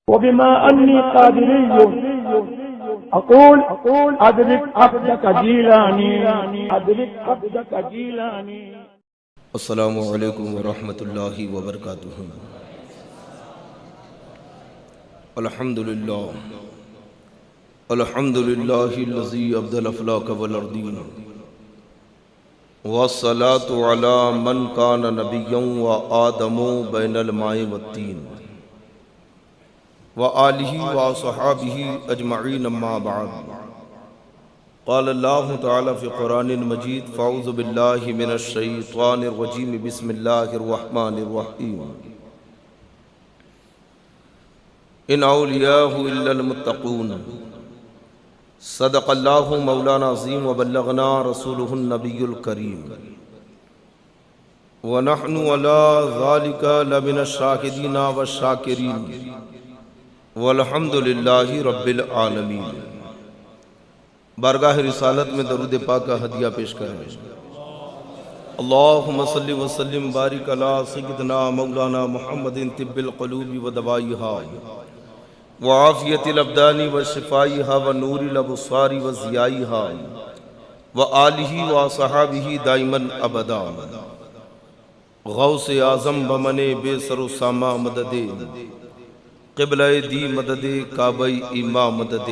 وبما أني قادري أقول أدرك عبدك جيلاني أدرك عبدك جيلاني. السلام علیکم ورحمۃ اللہ وبرکاتہ. الحمدللہ الذی ابدل الافلاک والارضین والصلاۃ علی من کان نبیا وآدم بین الماء والطین وآلہ وصحابہ اجمعین اما بعد. قال اللہ تعالی فی قرآن مجید فاعوذ باللہ من الشیطان الرجیم بسم اللہ الرحمن الرحیم. ان اولیاءہ الا المتقون. صدق اللہ مولانا عظیم وبلغنا رسولہ النبی الکریم ونحن علی ذالک لمن الشاہدین والشاکرین والحمد للہ رب العالمین. بارگاہ رسالت میں درود پاک کا ہدیہ پیش کریں. اللہم صلی وسلم بارک علی سیدنا مولانا محمد طب القلوب ودوائیہا وعافیت الابدان وشفائیہا ونور الابصار وضیائیہا وآلہ وصحابہ دائما ابدا. غوث اعظم بمن بے سر و ساما مدد قبلہ دی مدد کعبہ ایما مدد.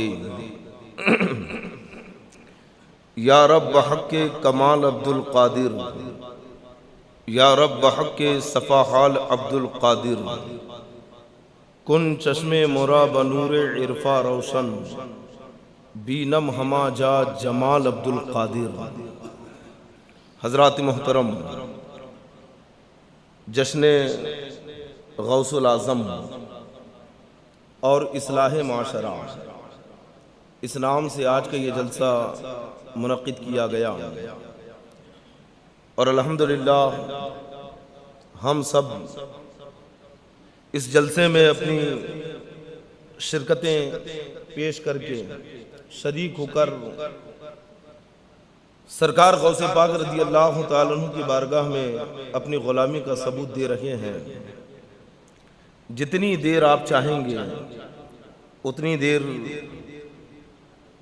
یا رب حق کمال عبد القادر یا رب حق صفا حال عبد القادر کن چشم مرا بنور عرفا روشن بینم ہما جا جمال عبد القادر. حضرات محترم، جشن غوث الاعظم اور اصلاح معاشرہ، اس نام سے آج کا یہ جلسہ منعقد کیا گیا اور الحمدللہ ہم سب اس جلسے میں اپنی شرکتیں پیش کر کے شریک ہو کر سرکار غوث پاک رضی اللہ تعالیٰ عنہ کی بارگاہ میں اپنی غلامی کا ثبوت دے رہے ہیں. جتنی دیر آپ چاہیں گے اتنی دیر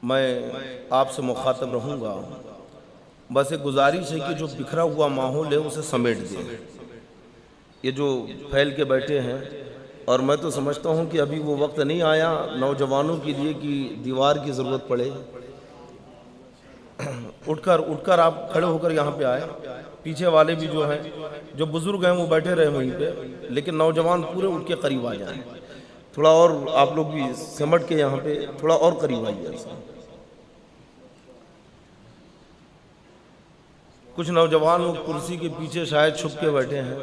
میں آپ سے مخاطب رہوں گا. بس ایک گزارش ہے کہ جو بکھرا ہوا ماحول ہے اسے سمیٹ دیں. یہ جو پھیل کے بیٹھے ہیں، اور میں تو سمجھتا ہوں کہ ابھی وہ وقت نہیں آیا نوجوانوں کے لیے کہ دیوار کی ضرورت پڑے. اٹھ کر آپ کھڑے ہو کر یہاں پہ آئے. پیچھے والے بھی جو ہیں، جو بزرگ ہیں وہ بیٹھے رہے وہیں پہ، لیکن نوجوان پورے اٹھ کے قریب آ جائیں. تھوڑا اور آپ لوگ بھی سمٹ کے یہاں پہ تھوڑا اور قریب آئیے. کچھ نوجوان وہ کرسی کے پیچھے شاید چھپ کے بیٹھے ہیں.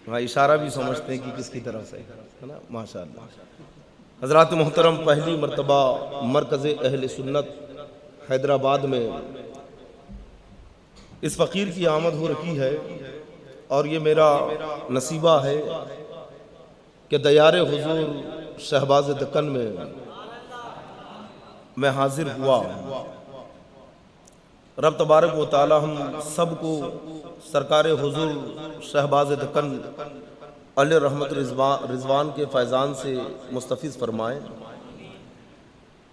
ہاں، اشارہ بھی سمجھتے ہیں کہ کس کی طرف سے ہے نا. ماشاءاللہ. حضرات محترم، پہلی مرتبہ مرکز اہل سنت حیدرآباد میں اس فقیر کی آمد ہو رکھی ہے، اور یہ میرا نصیبہ ہے کہ دیار حضور شہباز دکن میں حاضر ہوا. رب تبارک و تعالی ہم سب کو سرکار حضور شہباز دکن علیہ رحمت رضوان کے فیضان سے مستفیض فرمائے.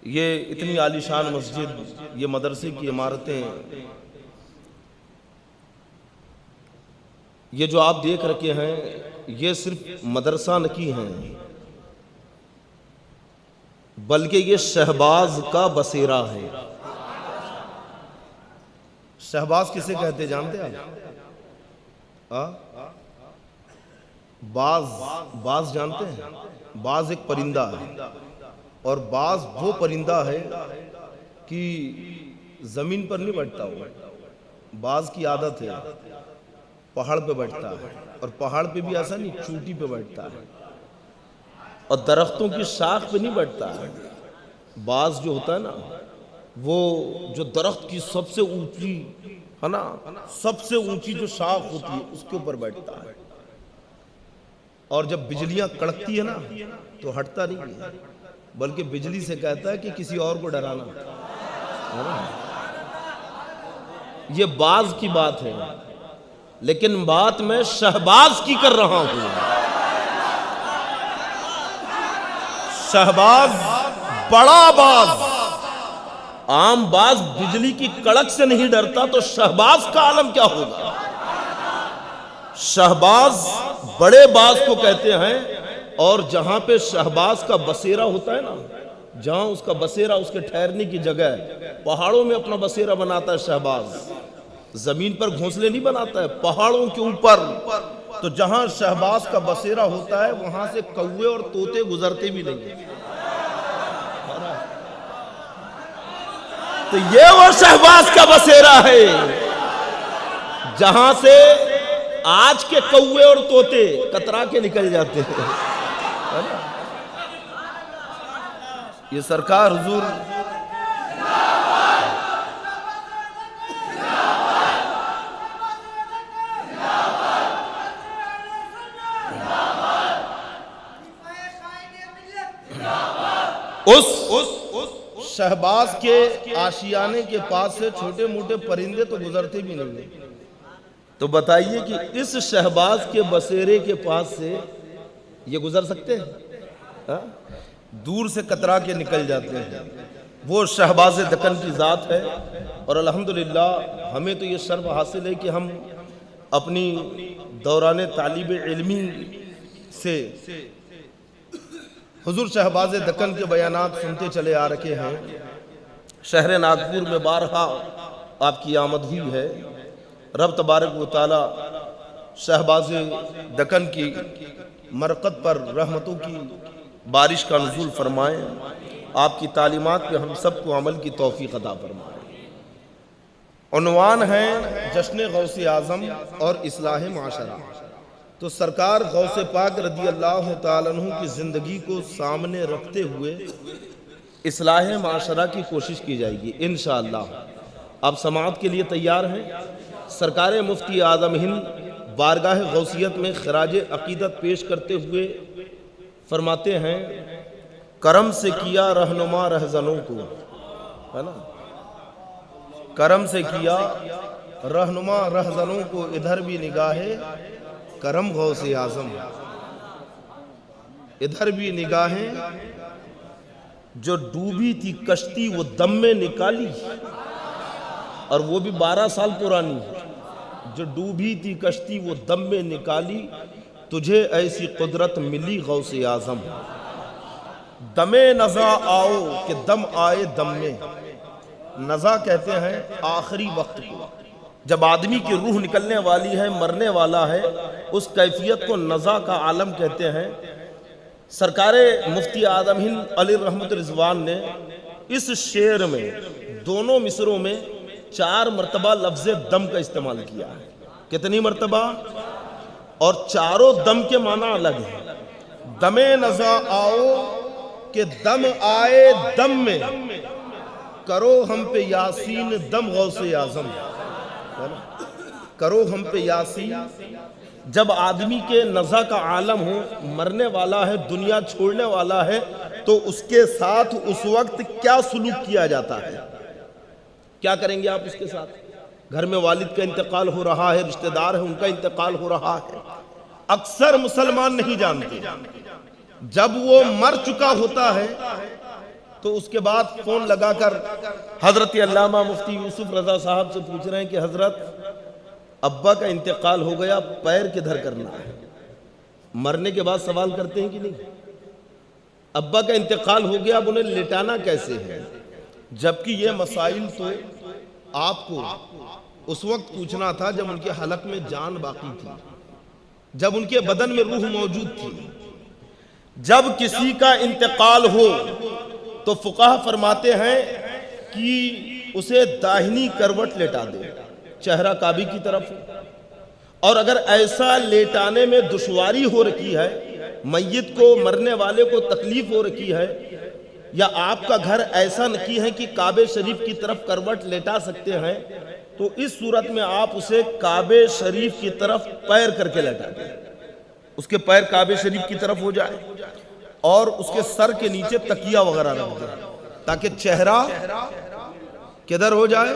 یہ اتنی عالی شان مسجد، یہ مدرسے کی عمارتیں، یہ جو آپ دیکھ رکھے ہیں، یہ صرف مدرسہ نکی ہیں، بلکہ یہ شہباز کا بسیرا ہے. شہباز کسے کہتے جانتے ہیں؟ باز جانتے ہیں؟ باز ایک پرندہ ہے، اور باز وہ پرندہ ہے کہ زمین پر نہیں بیٹھتا. ہوا باز کی عادت ہے پہاڑ پہ بیٹھتا ہے، اور پہاڑ پہ بھی ایسا نہیں، چوٹی پہ بیٹھتا ہے، اور درختوں کی شاخ پہ نہیں بیٹھتا ہے. باز جو ہوتا ہے نا، وہ جو درخت کی سب سے اونچی ہے نا، سب سے اونچی جو شاخ ہوتی ہے اس کے اوپر بیٹھتا ہے. اور جب بجلیاں کڑکتی ہے نا تو ہٹتا نہیں ہے، بلکہ بجلی سے کہتا ہے کہ کسی اور کو ڈرانا. یہ باز کی بات ہے. لیکن بات میں شہباز کی کر رہا ہوں. شہباز بڑا باز. عام باز بجلی کی کڑک سے نہیں ڈرتا تو شہباز کا عالم کیا ہوگا؟ شہباز بڑے باز کو کہتے ہیں. اور جہاں پہ شہباز کا بسیرا ہوتا ہے نا، جہاں اس کا بسیرا اس کے ٹھہرنے کی جگہ ہے، پہاڑوں میں اپنا بسیرا بناتا ہے شہباز. زمین پر گھونسلے نہیں بناتا ہے، پہاڑوں کے اوپر. تو جہاں شہباز کا بسیرا ہوتا ہے وہاں سے کوے اور طوطے گزرتے بھی نہیں. تو یہ وہ شہباز کا بسیرا ہے جہاں سے آج کے کوے اور طوطے کترا کے نکل جاتے ہیں. یہ سرکار حضور اس شہباز کے آشیانے کے پاس سے چھوٹے موٹے پرندے تو گزرتے بھی نہیں. تو بتائیے کہ اس شہباز کے بسیرے کے پاس سے یہ گزر سکتے ہیں؟ دور سے کترا کے نکل جاتے ہیں. وہ شہباز دکن کی ذات ہے. اور الحمدللہ ہمیں تو یہ شرف حاصل ہے کہ ہم اپنی دوران طالب علمی سے حضور شہباز دکن کے بیانات سنتے چلے آ رکھے ہیں. شہر ناگپور میں بارہا آپ کی آمد ہوئی ہے. رب تبارک و تعالی شہباز دکن کی مرقد پر رحمتوں کی بارش کا نزول فرمائیں. آپ کی تعلیمات پہ ہم سب کو عمل کی توفیق عطا فرمائیں. عنوان ہے جشن غوث اعظم اور اصلاح معاشرہ. تو سرکار غوث پاک رضی اللہ تعالیٰ عنہ کی زندگی کو سامنے رکھتے ہوئے اصلاح معاشرہ کی کوشش کی جائے گی انشاءاللہ. آپ سماعت کے لیے تیار ہیں؟ سرکار مفتی اعظم ہند بارگاہ غوثیت میں خراج عقیدت پیش کرتے ہوئے فرماتے ہیں کرم سے کیا رہنما رہزنوں کو، ہے نا، کرم سے کیا رہنما رہزنوں کو، ادھر بھی نگاہ کرم غوث اعظم، ادھر بھی نگاہیں جو ڈوبی تھی کشتی وہ دم میں نکالی. اور وہ بھی 12 سال پرانی. جو ڈوبی تھی کشتی وہ دم میں نکالی، تجھے ایسی قدرت ملی غوث اعظم. دم نزا آؤ کہ دم آئے دم میں. نزا کہتے ہیں آخری وقت کو، جب آدمی کی روح نکلنے والی ہے، مرنے والا ہے، اس کیفیت کو نزا کا عالم کہتے ہیں. سرکار مفتی اعظم ہند علی رحمت رضوان نے اس شعر میں دونوں مصروں میں 4 مرتبہ لفظ دم کا استعمال کیا ہے. کتنی مرتبہ؟ اور چاروں دم کے معنی الگ ہیں. دم نزا آؤ کہ دم آئے دم میں، کرو ہم پہ یاسین دم غوث اعظم. کرو ہم پہ یاسین. جب آدمی کے نزا کا عالم ہو، مرنے والا ہے، دنیا چھوڑنے والا ہے، تو اس کے ساتھ اس وقت کیا سلوک کیا جاتا ہے؟ کیا کریں گے آپ اس کے ساتھ؟ گھر میں والد کا انتقال ہو رہا ہے، رشتہ دار ہے ان کا انتقال ہو رہا ہے. اکثر مسلمان نہیں جانتے. جب وہ مر چکا ہوتا ہے تو اس کے بعد فون لگا کر حضرت علامہ مفتی یوسف رضا صاحب سے پوچھ رہے ہیں کہ حضرت ابا کا انتقال ہو گیا، پیر کدھر کرنا ہے؟ مرنے کے بعد سوال کرتے ہیں کہ نہیں؟ ابا کا انتقال ہو گیا، اب انہیں لٹانا کیسے ہے؟ جبکہ یہ مسائل تو آپ کو اس وقت پوچھنا تھا جب ان کے حلق میں جان باقی تھی، جب ان کے بدن میں روح موجود تھی. جب کسی کا انتقال ہو تو فقہ فرماتے ہیں کہ اسے داہنی کروٹ لیٹا دے، چہرہ کعبے کی طرف. اور اگر ایسا لیٹانے میں دشواری ہو رکھی ہے، میت کو، مرنے والے کو تکلیف ہو رکھی ہے، یا آپ کا گھر ایسا نہیں ہے کہ کعبے شریف کی طرف کروٹ لیٹا سکتے ہیں، تو اس صورت میں آپ اسے کعبے شریف کی طرف پیر کر کے لیٹا دیں. اس کے پیر کعبے شریف کی طرف ہو جائے اور اس کے سر کے نیچے تکیہ وغیرہ رکھ دیں تاکہ چہرہ کدھر ہو جائے؟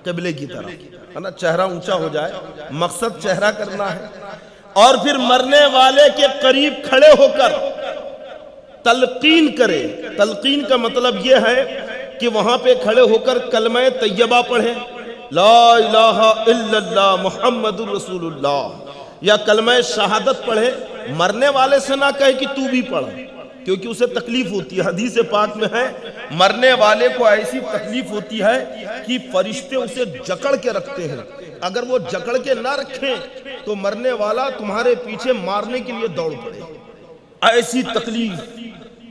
قبلے کی طرف. ہے نا, چہرہ اونچا ہو جائے, مقصد چہرہ کرنا ہے. اور پھر مرنے والے کے قریب کھڑے ہو کر تلقین کرے. تلقین کا مطلب یہ ہے کہ وہاں پہ کھڑے ہو کر کلمہ طیبہ پڑھے, لا الہ الا اللہ محمد رسول اللہ, یا کلمہ شہادت پڑھے. مرنے والے سے نہ کہے کہ تو بھی پڑھ, کیونکہ اسے تکلیف ہوتی ہے. حدیث پاک میں ہے مرنے والے کو ایسی تکلیف ہوتی ہے کہ فرشتے اسے جکڑ کے رکھتے ہیں. اگر وہ جکڑ کے نہ رکھیں تو مرنے والا تمہارے پیچھے مارنے کے لیے دوڑ پڑے. ایسی تکلیف,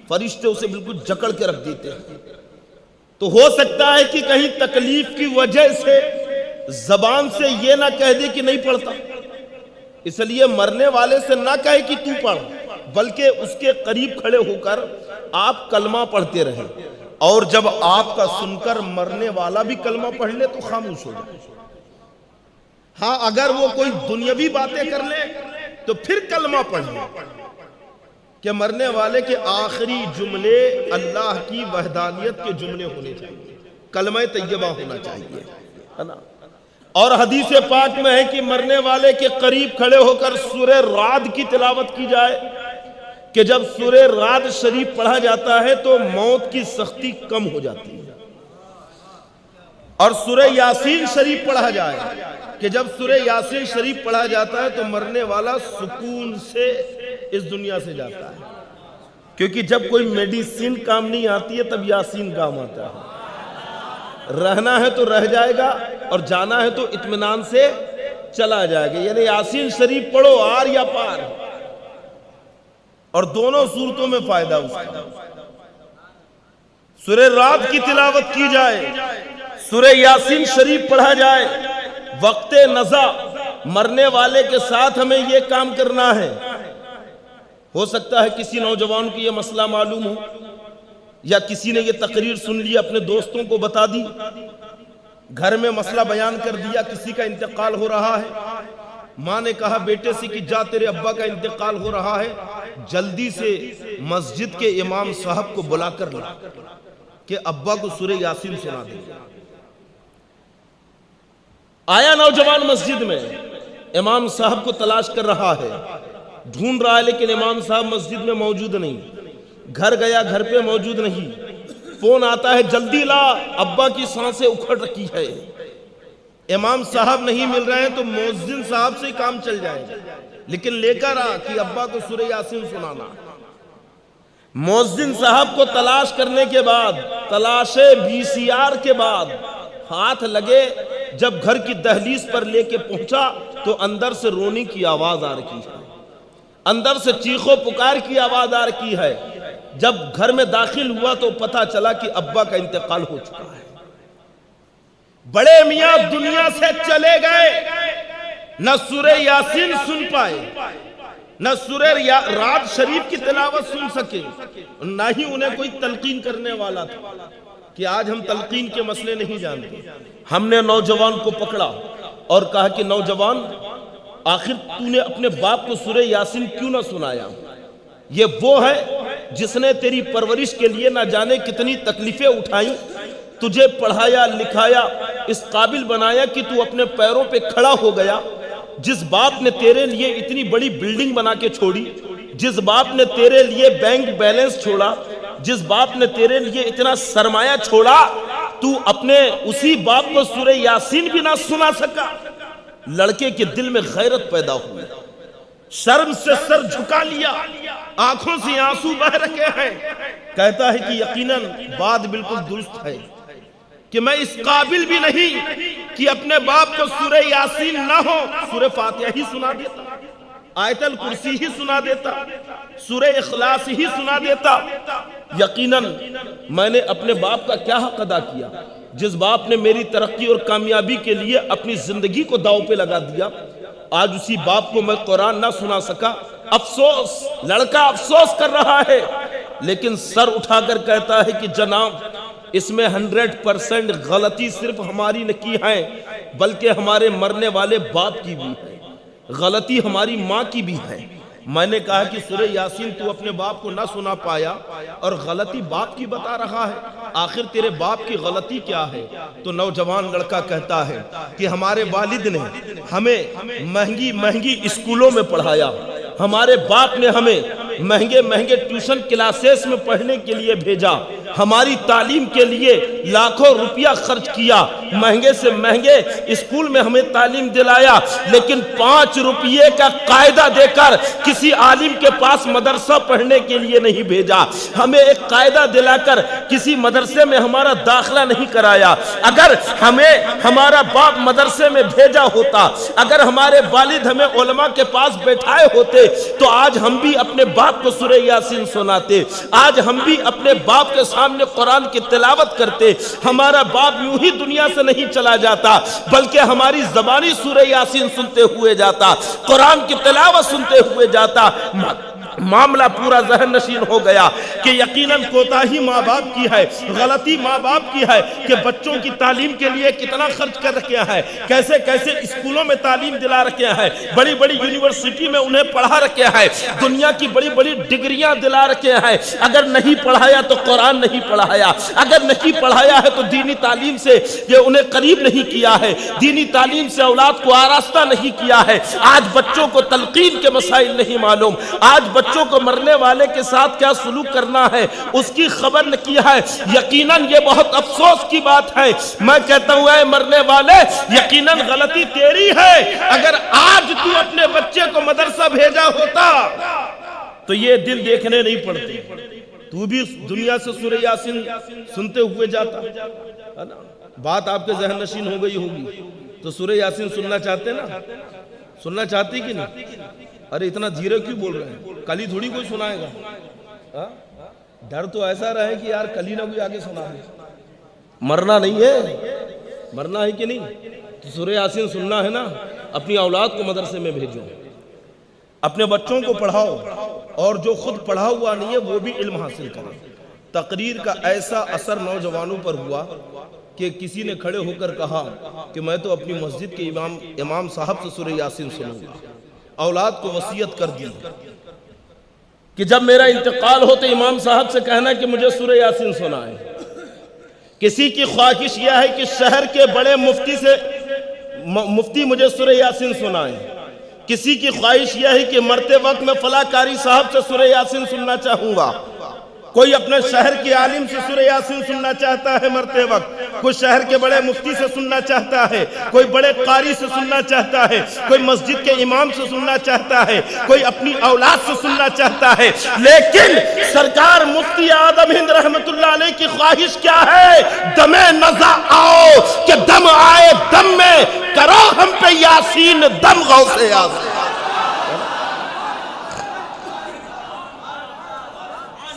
فرشتے اسے بالکل جکڑ کے رکھ دیتے ہیں. تو ہو سکتا ہے کہ کہیں تکلیف کی وجہ سے زبان سے یہ نہ کہہ دے کہ نہیں پڑھتا, اس لیے مرنے والے سے نہ کہے کہ تو پڑھ, بلکہ اس کے قریب کھڑے ہو کر آپ کلمہ پڑھتے رہیں. اور جب آپ کا سن کر مرنے والا بھی کلمہ پڑھ لے تو خاموش ہو جائے. ہاں اگر وہ کوئی دنیاوی باتیں کر لے تو پھر کلمہ پڑھ لے, کہ مرنے والے کے آخری جملے اللہ کی وحدانیت کے جملے ہونے چاہیے, کلمہ طیبہ ہونا چاہیے, ہے نا. اور حدیث پاک میں ہے کہ مرنے والے کے قریب کھڑے ہو کر سورہ رعد کی تلاوت کی جائے, کہ جب سورہ رعد شریف پڑھا جاتا ہے تو موت کی سختی کم ہو جاتی ہے. اور سورہ یاسین شریف پڑھا جائے, کہ جب سورہ یاسین شریف پڑھا جاتا ہے تو مرنے والا سکون سے اس دنیا سے جاتا ہے. کیونکہ جب کوئی میڈیسین کام نہیں آتی ہے تب یاسین کام آتا ہے. رہنا ہے تو رہ جائے گا اور جانا ہے تو اطمینان سے چلا جائے گا. یعنی یاسین شریف پڑھو آر یا پار, اور دونوں صورتوں میں فائدہ اس کا. سورہ رعد کی تلاوت کی جائے, سورہ یاسین شریف پڑھا جائے. وقت نزا مرنے والے کے ساتھ ہمیں یہ کام کرنا ہے. ہو سکتا ہے کسی نوجوان کو یہ مسئلہ معلوم ہو, یا کسی نے یہ تقریر سن لی اپنے دوستوں کو بتا دی, گھر میں مسئلہ بیان کر دیا, کسی کا انتقال ہو رہا ہے, ماں نے کہا بیٹے سے کہ جا تیرے ابا کا انتقال ہو رہا ہے, جلدی سے مسجد کے امام صاحب کو بلا کر لا کہ ابا کو سورہ یاسین سنا دے. آیا نوجوان مسجد میں, امام صاحب کو تلاش کر رہا ہے, ڈھونڈ رہا ہے, لیکن امام صاحب مسجد میں موجود نہیں. گھر گیا, گھر پہ موجود نہیں. فون آتا ہے جلدی لا, ابا کی سانسیں اکھڑ رکھی ہے. امام صاحب نہیں مل رہے ہیں تو مؤذن صاحب سے کام چل جائے گا, لیکن لے کر آ کہ ابا کو سورہ یاسین سنانا. مؤذن صاحب کو تلاش کرنے کے بعد, تلاش VCR کے بعد ہاتھ لگے, جب گھر کی دہلیز پر لے کے پہنچا تو اندر سے رونے کی آواز آ رہی ہے, اندر سے چیخو پکار کی آواز آ رہی ہے. جب گھر میں داخل ہوا تو پتا چلا کہ ابا کا انتقال ہو چکا ہے. بڑے میاں دنیا سے چلے گئے, نہ سورہ یاسین سن پائے, نہ سورہ رعد شریف کی تلاوت سن سکے, نہ ہی انہیں کوئی تلقین کرنے والا تھا. کہ آج ہم تلقین کے مسئلے نہیں جانتے. ہم نے نوجوان کو پکڑا اور کہا کہ نوجوان, آخر تو نے اپنے باپ کو سورہ یاسین کیوں نہ سنایا؟ یہ وہ ہے جس نے تیری پرورش کے لیے نہ جانے کتنی تکلیفیں اٹھائیں, تجھے پڑھایا لکھایا, اس قابل بنایا کہ تو اپنے پیروں پہ کھڑا ہو گیا. جس باپ نے تیرے لیے اتنی بڑی بلڈنگ بنا کے چھوڑی, جس باپ نے تیرے لیے بینک بیلنس چھوڑا, جس باپ نے تیرے لیے اتنا سرمایہ چھوڑا, تو اپنے اسی باپ کو سورہ یاسین بھی نہ سنا سکا. لڑکے کے دل میں غیرت پیدا ہوئی, شرم سے سر جھکا لیا, آنکھوں سے آنسو بہ رہے ہیں. کہتا ہے کہ یقیناً بات بالکل درست ہے کہ میں اس قابل بھی نہیں کہ اپنے باپ کو سورہ یاسین نہ ہو, سورہ فاتحہ ہی سنا دیتا, آیت الکرسی ہی سنا دیتا, سورہ اخلاص ہی سنا دیتا. یقیناً میں نے اپنے باپ کا کیا حق ادا کیا, جس باپ نے میری ترقی اور کامیابی کے لیے اپنی زندگی کو داؤ پہ لگا دیا, آج اسی باپ کو میں قرآن نہ سنا سکا. افسوس, لڑکا افسوس کر رہا ہے, لیکن سر اٹھا کر کہتا ہے کہ جناب اس میں 100% غلطی صرف ہماری نہ کی ہے, بلکہ ہمارے مرنے والے باپ کی بھی ہے, غلطی ہماری ماں کی بھی ہے. میں نے کہا کہ سورہ یاسین تو اپنے باپ کو نہ سنا پایا اور غلطی باپ کی بتا رہا ہے، آخر تیرے باپ کی غلطی کیا ہے؟ تو نوجوان لڑکا کہتا ہے کہ ہمارے والد نے ہمیں مہنگی مہنگی اسکولوں میں پڑھایا، ہمارے باپ نے ہمیں مہنگے مہنگے ٹیوشن کلاسز میں پڑھنے کے لیے بھیجا، ہماری تعلیم کے لیے لاکھوں روپیہ خرچ کیا، مہنگے سے مہنگے اسکول میں ہمیں تعلیم دلایا، لیکن 5 روپیے کا قاعدہ دے کر کسی عالم کے پاس مدرسہ پڑھنے کے لیے نہیں بھیجا، ہمیں ایک قاعدہ دلا کر کسی مدرسے میں ہمارا داخلہ نہیں کرایا۔ اگر ہمیں ہمارا باپ مدرسے میں بھیجا ہوتا، اگر ہمارے والد ہمیں علماء کے پاس بیٹھائے ہوتے تو آج ہم بھی اپنے باپ کو سورہ یاسین سناتے، آج ہم بھی اپنے باپ کے سامنے قرآن کی تلاوت کرتے، ہمارا باپ یوں ہی دنیا سے نہیں چلا جاتا بلکہ ہماری زبانی سورہ یاسین سنتے ہوئے جاتا، قرآن کی تلاوت سنتے ہوئے جاتا۔ معاملہ پورا ذہن نشین ہو گیا کہ یقیناً کوتاہی ماں باپ کی ہے، غلطی ماں باپ کی ہے کہ بچوں کی تعلیم کے لیے کتنا خرچ کر رکھے ہیں، کیسے کیسے اسکولوں میں تعلیم دلا رکھے ہیں، بڑی بڑی یونیورسٹی میں انہیں پڑھا رکھے ہیں، دنیا کی بڑی بڑی ڈگریاں دلا رکھے ہیں۔ اگر نہیں پڑھایا تو قرآن نہیں پڑھایا، اگر نہیں پڑھایا ہے تو دینی تعلیم سے یہ انہیں قریب نہیں کیا ہے، دینی تعلیم سے اولاد کو آراستہ نہیں کیا ہے۔ آج بچوں کو تلقین کے مسائل نہیں معلوم، آج بچوں کو مرنے والے کے ساتھ کیا سلوک کرنا ہے اس کی خبر نہ کیا ہے۔ یقیناً یہ بہت افسوس کی بات ہے۔ میں کہتا ہوں اے مرنے والے، یقیناً غلطی تیری ہے۔ اگر آج تو اپنے بچے کو مدرسہ بھیجا ہوتا تو یہ دن دیکھنے نہیں پڑتے، تو بھی دنیا سے سورہ یاسین سنتے ہوئے جاتا۔ بات آپ کے ذہن نشین ہو گئی ہوگی تو سورہ یاسین سننا چاہتے نا؟ سننا چاہتی کہ نہیں؟ ارے اتنا دھیرے کیوں بول رہے ہیں؟ کل ہی تھوڑی کوئی سنائے گا۔ ڈر تو ایسا رہے کہ یار کل ہی نہ کوئی آگے سنا ہے۔ مرنا نہیں ہے، مرنا ہے کہ نہیں؟ تو سورہ یاسین سننا ہے نا، اپنی اولاد کو مدرسے میں بھیجو، اپنے بچوں کو پڑھاؤ، اور جو خود پڑھا ہوا نہیں ہے وہ بھی علم حاصل کرے۔ تقریر کا ایسا اثر نوجوانوں پر ہوا کہ کسی نے کھڑے ہو کر کہا کہ میں تو اپنی مسجد کے امام صاحب سے سورہ یاسین سنوں گا۔ اولاد کو وصیت کر دی کہ جب میرا انتقال ہو تو امام صاحب سے کہنا کہ مجھے سورہ یاسین سنائیں۔ کسی کی خواہش یہ ہے کہ شہر کے بڑے مفتی مجھے سورہ یاسین سنائیں، کسی کی خواہش یہ ہے کہ مرتے وقت میں فلاں قاری صاحب سے سورہ یاسین سننا چاہوں گا، کوئی اپنے شہر کے عالم سے سورہ یاسین سننا چاہتا ہے مرتے وقت، کوئی شہر کے بڑے مفتی سے سننا چاہتا ہے، کوئی بڑے قاری سے سننا چاہتا ہے، کوئی مسجد کے امام سے سننا چاہتا ہے، کوئی اپنی اولاد سے سننا چاہتا ہے۔ لیکن سرکار مفتی اعظم ہند رحمت اللہ علیہ کی خواہش کیا ہے؟ دم نزع آؤ کہ دم آئے دم میں، کرو ہم پہ یاسین دم غوث اعظم۔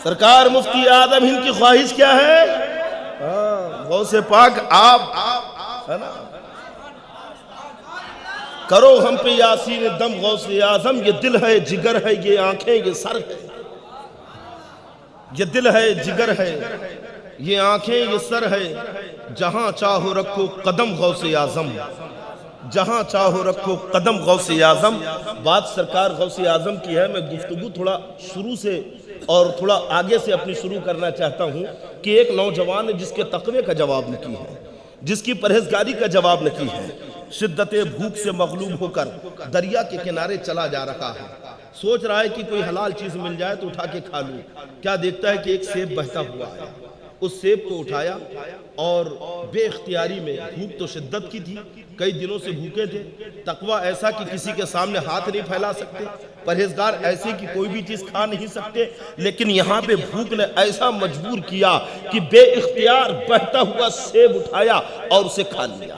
سرکار مفتی اعظم ہند کی خواہش کیا ہے؟ غوث پاک آپ ہے نا، کرو ہم پہ یاسین دم غوث اعظم۔ یہ دل ہے، جگر ہے، یہ آنکھیں، یہ سر ہے، یہ دل ہے، جگر ہے، یہ آنکھیں، یہ سر ہے، جہاں چاہو رکھو قدم غوث اعظم، جہاں چاہو رکھو قدم غوث اعظم۔ بات سرکار غوث اعظم کی ہے۔ میں گفتگو تھوڑا شروع سے اور تھوڑا آگے سے اپنی شروع کرنا چاہتا ہوں کہ ایک نوجوان جس کے تقوی کا جواب نہ کی ہے، جس کی پرہیزگاری کا جواب نہ کی ہے، شدت بھوک سے مغلوب ہو کر دریا کے کنارے چلا جا رہا ہے، سوچ رہا ہے کہ کوئی حلال چیز مل جائے تو اٹھا کے کھا لوں۔ کیا دیکھتا ہے کہ ایک سیب بہتا ہوا ہے، اس سیب کو اٹھایا اور بے اختیاری میں، بھوک تو شدت کی تھی، کئی دنوں سے بھوکے تھے، تقوی ایسا کہ کسی کے سامنے ہاتھ نہیں پھیلا سکتے، پرہیزگار ایسے کہ کوئی بھی چیز کھا نہیں سکتے، لیکن یہاں پہ بھوک نے ایسا مجبور کیا کہ بے اختیار بہتا ہوا سیب اٹھایا اور اسے کھا لیا۔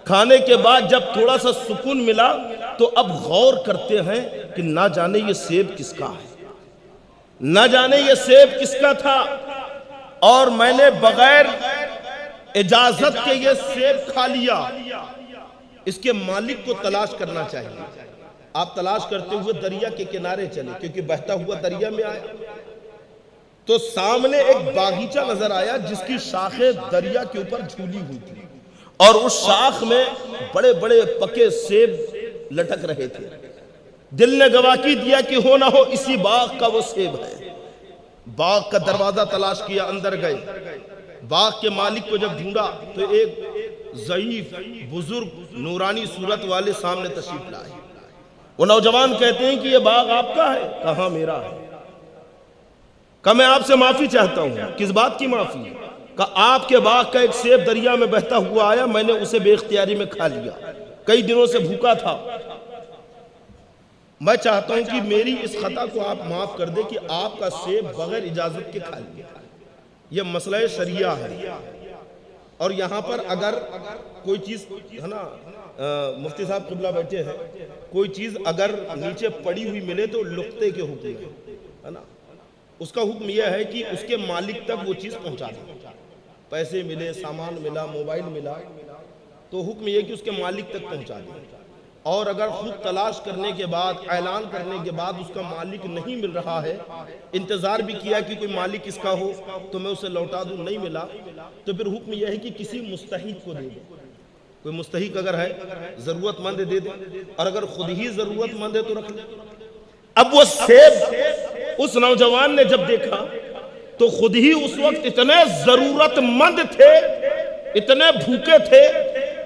کھانے کے بعد جب تھوڑا سا سکون ملا تو اب غور کرتے ہیں کہ نہ جانے یہ سیب کس کا ہے، نہ جانے یہ سیب کس کا تھا، اور میں نے بغیر اجازت کے یہ سیب کھا لیا۔ اس کے مالک کو تلاش کرنا چاہیے۔ آپ تلاش کرتے ہوئے دریا کے کنارے چلے، کیونکہ بہتا ہوا دریا میں آیا تو سامنے ایک باغیچہ نظر آیا جس کی شاخیں دریا کے اوپر جھولی ہوئی تھی، اور اس شاخ میں بڑے بڑے پکے سیب لٹک رہے تھے۔ دل نے گواہی دیا کہ ہو نہ ہو اسی باغ کا وہ سیب ہے۔ باغ کا دروازہ تلاش کیا، اندر گئے، باغ کے مالک کو جب ڈھونڈا تو ایک ضعیف بزرگ نورانی صورت والے سامنے تشریف لائے۔ وہ نوجوان کہتے ہیں کہ یہ باغ آپ کا ہے؟ کہاں میرا ہے۔ کہا میں آپ سے معافی چاہتا ہوں۔ کس بات کی معافی؟ کہا آپ کے باغ کا ایک سیب دریا میں بہتا ہوا آیا، میں نے اسے بے اختیاری میں کھا لیا، کئی دنوں سے بھوکا تھا، میں چاہتا ہوں کہ میری اس خطا کو آپ معاف کر دیں کہ آپ کا سیب بغیر اجازت کے کھا لیا۔ یہ مسئلہ شریعہ ہے، اور یہاں پر اگر کوئی چیز ہے نا، مفتی صاحب قبلہ بیٹھے ہیں، کوئی چیز اگر نیچے پڑی ہوئی ملے تو لقطے کے حکم ہے نا، اس کا حکم یہ ہے کہ اس کے مالک تک وہ چیز پہنچا دیں۔ پیسے ملے، سامان ملا، موبائل ملا، تو حکم یہ کہ اس کے مالک تک پہنچا دیں۔ اور اگر خود تلاش کرنے کے بعد، اعلان کرنے کے بعد اس کا مالک نہیں مل رہا ہے، انتظار بھی کیا کہ کوئی مالک اس کا ہو تو میں اسے لوٹا دوں، نہیں ملا، تو پھر حکم یہ ہے کہ کسی مستحق کو دے دیں۔ کوئی مستحق اگر ہے، ضرورت مند دے دیں، اور اگر خود ہی ضرورت مند ہے تو رکھ لیں۔ اب وہ سیب اس نوجوان نے جب دیکھا تو خود ہی اس وقت اتنے ضرورت مند تھے، اتنے بھوکے تھے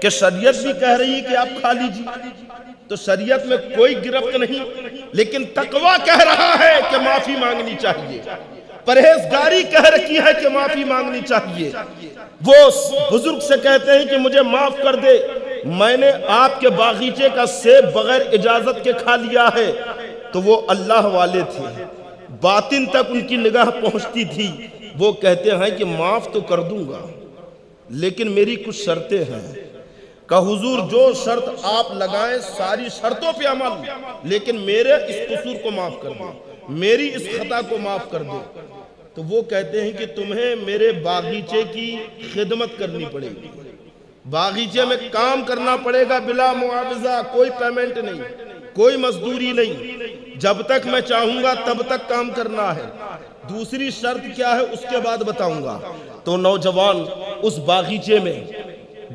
کہ شریعت بھی کہہ رہی ہے کہ آپ کھا لیجیے، تو شریعت میں کوئی گرفت نہیں، لیکن تقویٰ کہہ رہا ہے کہ معافی مانگنی چاہیے، پرہیزگاری کہہ رکھی ہے کہ معافی مانگنی چاہیے۔ وہ بزرگ سے کہتے ہیں کہ مجھے معاف کر دے، میں نے آپ کے باغیچے کا سیب بغیر اجازت کے کھا لیا ہے۔ تو وہ اللہ والے تھے، باطن تک ان کی نگاہ پہنچتی تھی۔ وہ کہتے ہیں کہ معاف تو کر دوں گا، لیکن میری کچھ شرطیں ہیں۔ کہ حضور جو شرط آپ لگائیں ساری شرطوں پہ عمل، لیکن میرے اس قصور کو معاف کر دیں، میری اس خطا کو معاف کر دیں۔ تو وہ کہتے ہیں کہ تمہیں میرے باغیچے کی خدمت کرنی پڑے گی، باغیچے میں کام کرنا پڑے گا بلا معاوضہ، کوئی پیمنٹ نہیں، کوئی مزدوری نہیں، جب تک میں چاہوں گا تب تک کام کرنا ہے۔ دوسری شرط کیا ہے اس کے بعد بتاؤں گا۔ تو نوجوان اس باغیچے میں